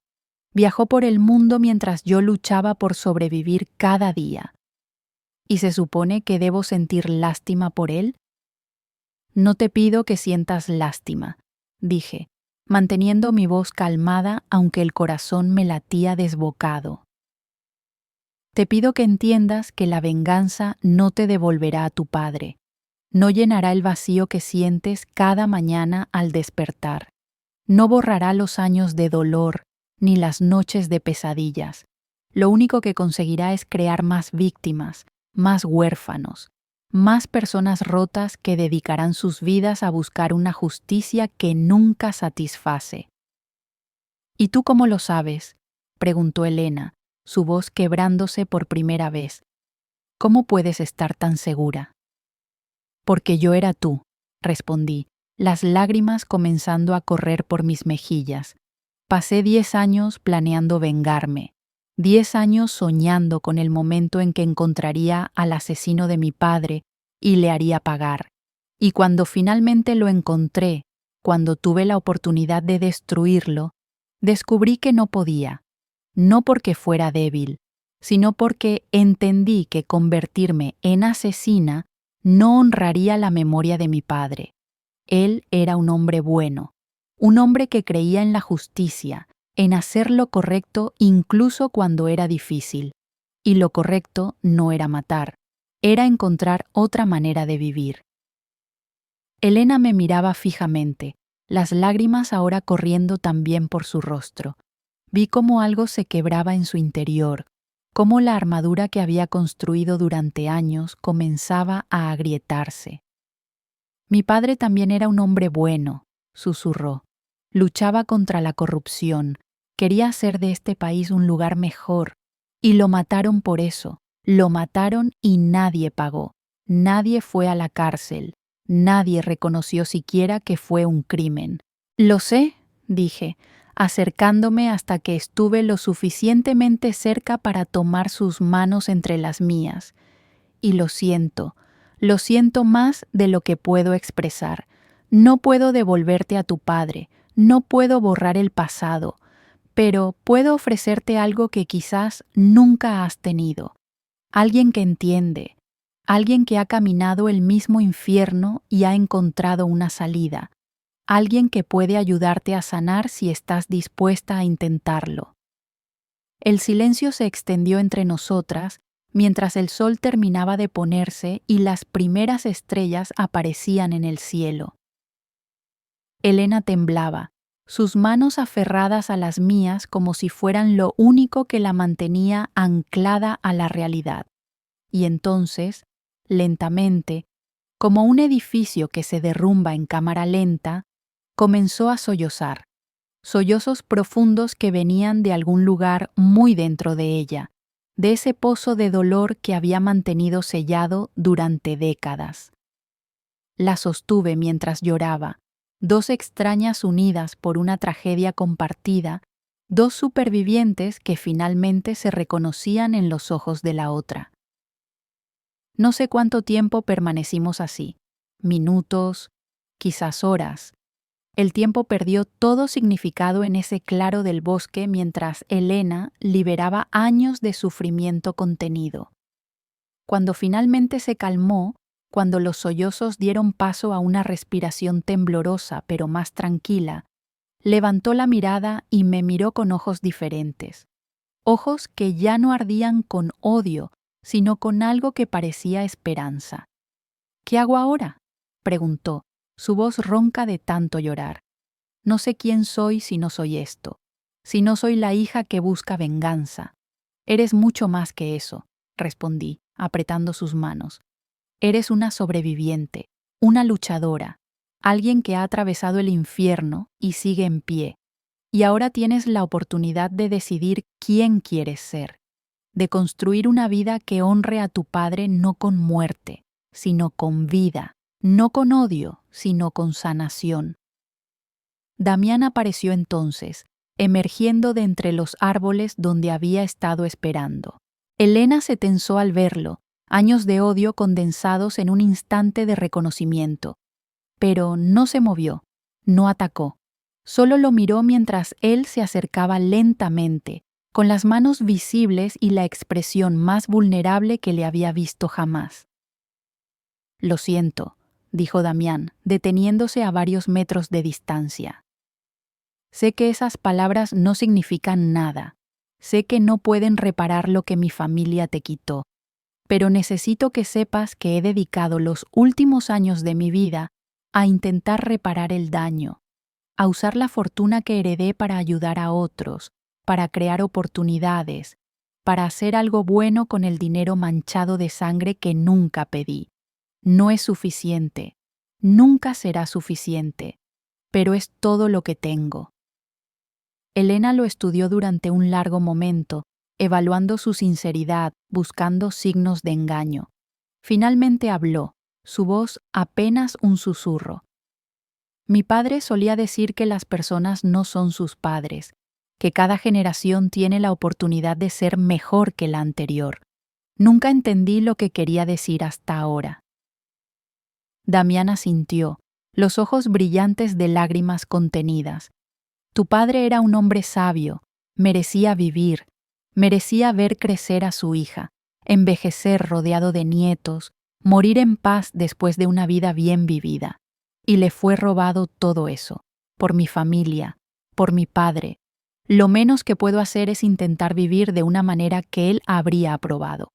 Viajó por el mundo mientras yo luchaba por sobrevivir cada día. ¿Y se supone que debo sentir lástima por él? «No te pido que sientas lástima», dije, manteniendo mi voz calmada aunque el corazón me latía desbocado. «Te pido que entiendas que la venganza no te devolverá a tu padre, no llenará el vacío que sientes cada mañana al despertar, no borrará los años de dolor ni las noches de pesadillas. Lo único que conseguirá es crear más víctimas, más huérfanos, más personas rotas que dedicarán sus vidas a buscar una justicia que nunca satisface». «¿Y tú cómo lo sabes?», preguntó Elena, su voz quebrándose por primera vez. «¿Cómo puedes estar tan segura?» «Porque yo era tú», respondí, las lágrimas comenzando a correr por mis mejillas. Pasé 10 años planeando vengarme, 10 años soñando con el momento en que encontraría al asesino de mi padre y le haría pagar. Y cuando finalmente lo encontré, cuando tuve la oportunidad de destruirlo, descubrí que no podía, no porque fuera débil, sino porque entendí que convertirme en asesina no honraría la memoria de mi padre. Él era un hombre bueno, un hombre que creía en la justicia, en hacer lo correcto incluso cuando era difícil. Y lo correcto no era matar, era encontrar otra manera de vivir. Elena me miraba fijamente, las lágrimas ahora corriendo también por su rostro. Vi cómo algo se quebraba en su interior, cómo la armadura que había construido durante años comenzaba a agrietarse. «Mi padre también era un hombre bueno», susurró. «Luchaba contra la corrupción, quería hacer de este país un lugar mejor. Y lo mataron por eso, lo mataron y nadie pagó. Nadie fue a la cárcel, nadie reconoció siquiera que fue un crimen». «Lo sé», dije, acercándome hasta que estuve lo suficientemente cerca para tomar sus manos entre las mías. «Y lo siento más de lo que puedo expresar. No puedo devolverte a tu padre, no puedo borrar el pasado, pero puedo ofrecerte algo que quizás nunca has tenido. Alguien que entiende, alguien que ha caminado el mismo infierno y ha encontrado una salida, alguien que puede ayudarte a sanar si estás dispuesta a intentarlo. El silencio se extendió entre nosotras mientras el sol terminaba de ponerse y las primeras estrellas aparecían en el cielo. Elena temblaba, sus manos aferradas a las mías como si fueran lo único que la mantenía anclada a la realidad. Y entonces, lentamente, como un edificio que se derrumba en cámara lenta, comenzó a sollozar, sollozos profundos que venían de algún lugar muy dentro de ella, de ese pozo de dolor que había mantenido sellado durante décadas. La sostuve mientras lloraba, dos extrañas unidas por una tragedia compartida, dos supervivientes que finalmente se reconocían en los ojos de la otra. No sé cuánto tiempo permanecimos así, minutos, quizás horas. El tiempo perdió todo significado en ese claro del bosque mientras Elena liberaba años de sufrimiento contenido. Cuando finalmente se calmó, cuando los sollozos dieron paso a una respiración temblorosa pero más tranquila, levantó la mirada y me miró con ojos diferentes. Ojos que ya no ardían con odio, sino con algo que parecía esperanza. ¿Qué hago ahora?, preguntó, su voz ronca de tanto llorar. No sé quién soy si no soy esto, si no soy la hija que busca venganza. Eres mucho más que eso, respondí, apretando sus manos. Eres una sobreviviente, una luchadora, alguien que ha atravesado el infierno y sigue en pie. Y ahora tienes la oportunidad de decidir quién quieres ser, de construir una vida que honre a tu padre no con muerte, sino con vida, no con odio, sino con sanación. Damián apareció entonces, emergiendo de entre los árboles donde había estado esperando. Elena se tensó al verlo, años de odio condensados en un instante de reconocimiento. Pero no se movió, no atacó. Solo lo miró mientras él se acercaba lentamente, con las manos visibles y la expresión más vulnerable que le había visto jamás. Lo siento, dijo Damián, deteniéndose a varios metros de distancia. Sé que esas palabras no significan nada. Sé que no pueden reparar lo que mi familia te quitó. Pero necesito que sepas que he dedicado los últimos años de mi vida a intentar reparar el daño, a usar la fortuna que heredé para ayudar a otros, para crear oportunidades, para hacer algo bueno con el dinero manchado de sangre que nunca pedí. No es suficiente, nunca será suficiente, pero es todo lo que tengo. Elena lo estudió durante un largo momento, evaluando su sinceridad, buscando signos de engaño. Finalmente habló, su voz apenas un susurro. Mi padre solía decir que las personas no son sus padres, que cada generación tiene la oportunidad de ser mejor que la anterior. Nunca entendí lo que quería decir hasta ahora. Damián asintió, los ojos brillantes de lágrimas contenidas. Tu padre era un hombre sabio, merecía vivir, merecía ver crecer a su hija, envejecer rodeado de nietos, morir en paz después de una vida bien vivida. Y le fue robado todo eso, por mi familia, por mi padre. Lo menos que puedo hacer es intentar vivir de una manera que él habría aprobado.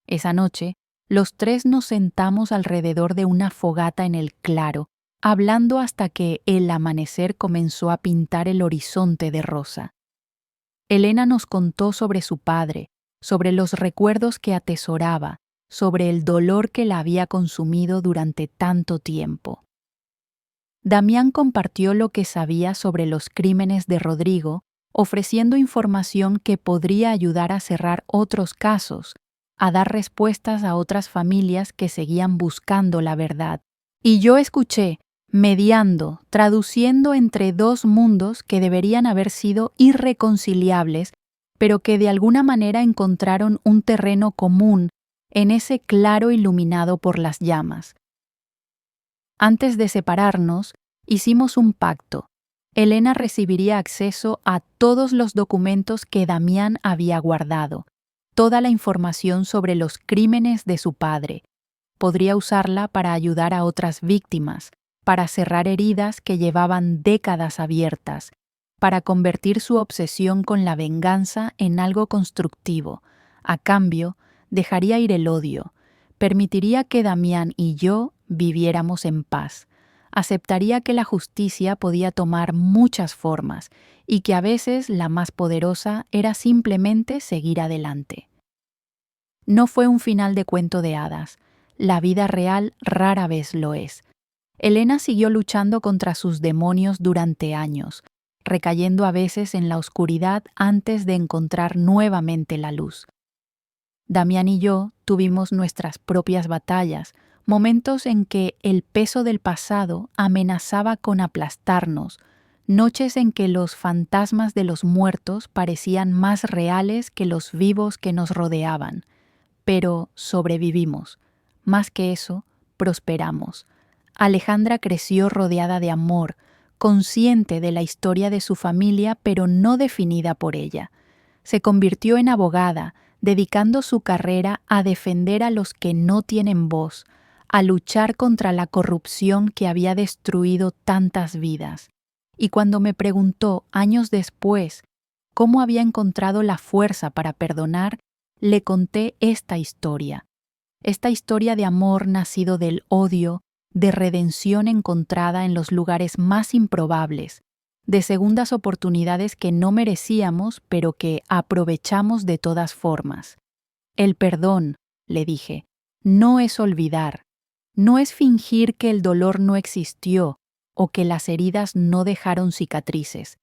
Esa noche, los tres nos sentamos alrededor de una fogata en el claro, hablando hasta que el amanecer comenzó a pintar el horizonte de rosa. Elena nos contó sobre su padre, sobre los recuerdos que atesoraba, sobre el dolor que la había consumido durante tanto tiempo. Damián compartió lo que sabía sobre los crímenes de Rodrigo, ofreciendo información que podría ayudar a cerrar otros casos, a dar respuestas a otras familias que seguían buscando la verdad. Y yo escuché, mediando, traduciendo entre dos mundos que deberían haber sido irreconciliables, pero que de alguna manera encontraron un terreno común en ese claro iluminado por las llamas. Antes de separarnos, hicimos un pacto. Elena recibiría acceso a todos los documentos que Damián había guardado, toda la información sobre los crímenes de su padre. Podría usarla para ayudar a otras víctimas, para cerrar heridas que llevaban décadas abiertas, para convertir su obsesión con la venganza en algo constructivo. A cambio, dejaría ir el odio, permitiría que Damián y yo viviéramos en paz. Aceptaría que la justicia podía tomar muchas formas y que a veces la más poderosa era simplemente seguir adelante. No fue un final de cuento de hadas. La vida real rara vez lo es. Elena siguió luchando contra sus demonios durante años, recayendo a veces en la oscuridad antes de encontrar nuevamente la luz. Damián y yo tuvimos nuestras propias batallas, momentos en que el peso del pasado amenazaba con aplastarnos, noches en que los fantasmas de los muertos parecían más reales que los vivos que nos rodeaban. Pero sobrevivimos. Más que eso, prosperamos. Alejandra creció rodeada de amor, consciente de la historia de su familia, pero no definida por ella. Se convirtió en abogada, dedicando su carrera a defender a los que no tienen voz, a luchar contra la corrupción que había destruido tantas vidas. Y cuando me preguntó, años después, cómo había encontrado la fuerza para perdonar, le conté esta historia de amor nacido del odio, de redención encontrada en los lugares más improbables, de segundas oportunidades que no merecíamos, pero que aprovechamos de todas formas. El perdón, le dije, no es olvidar, no es fingir que el dolor no existió o que las heridas no dejaron cicatrices.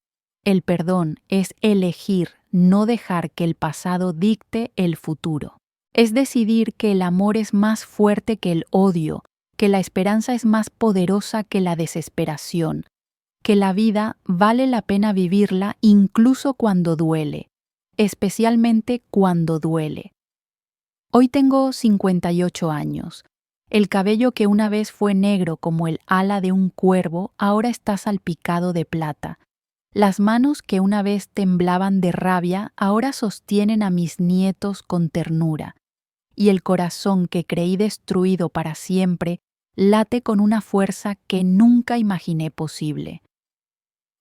El perdón es elegir no dejar que el pasado dicte el futuro. Es decidir que el amor es más fuerte que el odio, que la esperanza es más poderosa que la desesperación, que la vida vale la pena vivirla incluso cuando duele, especialmente cuando duele. Hoy tengo 58 años. El cabello que una vez fue negro como el ala de un cuervo ahora está salpicado de plata. Las manos que una vez temblaban de rabia ahora sostienen a mis nietos con ternura. Y el corazón que creí destruido para siempre late con una fuerza que nunca imaginé posible.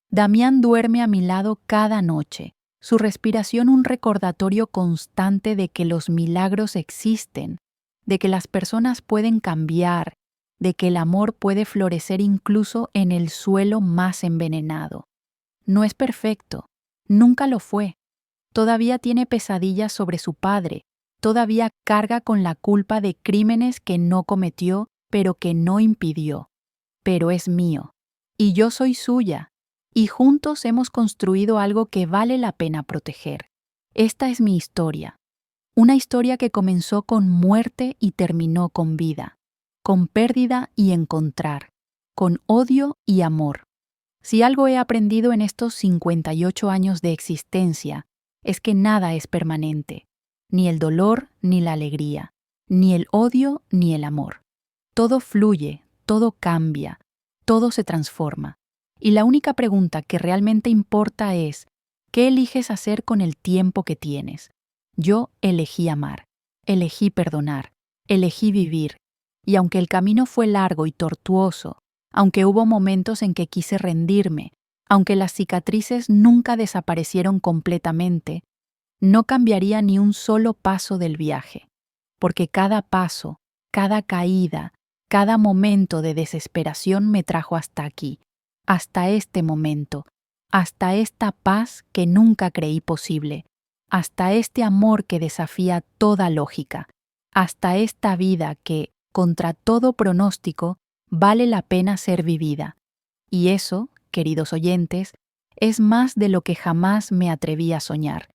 Damián duerme a mi lado cada noche, su respiración un recordatorio constante de que los milagros existen, de que las personas pueden cambiar, de que el amor puede florecer incluso en el suelo más envenenado. No es perfecto, nunca lo fue. Todavía tiene pesadillas sobre su padre, todavía carga con la culpa de crímenes que no cometió, pero que no impidió. Pero es mío, y yo soy suya, y juntos hemos construido algo que vale la pena proteger. Esta es mi historia, una historia que comenzó con muerte y terminó con vida, con pérdida y encontrar, con odio y amor. Si algo he aprendido en estos 58 años de existencia, es que nada es permanente, ni el dolor ni la alegría, ni el odio ni el amor. Todo fluye, todo cambia, todo se transforma. Y la única pregunta que realmente importa es, ¿qué eliges hacer con el tiempo que tienes? Yo elegí amar, elegí perdonar, elegí vivir. Y aunque el camino fue largo y tortuoso, aunque hubo momentos en que quise rendirme, aunque las cicatrices nunca desaparecieron completamente, no cambiaría ni un solo paso del viaje, porque cada paso, cada caída, cada momento de desesperación me trajo hasta aquí, hasta este momento, hasta esta paz que nunca creí posible, hasta este amor que desafía toda lógica, hasta esta vida que, contra todo pronóstico, vale la pena ser vivida. Y eso, queridos oyentes, es más de lo que jamás me atreví a soñar.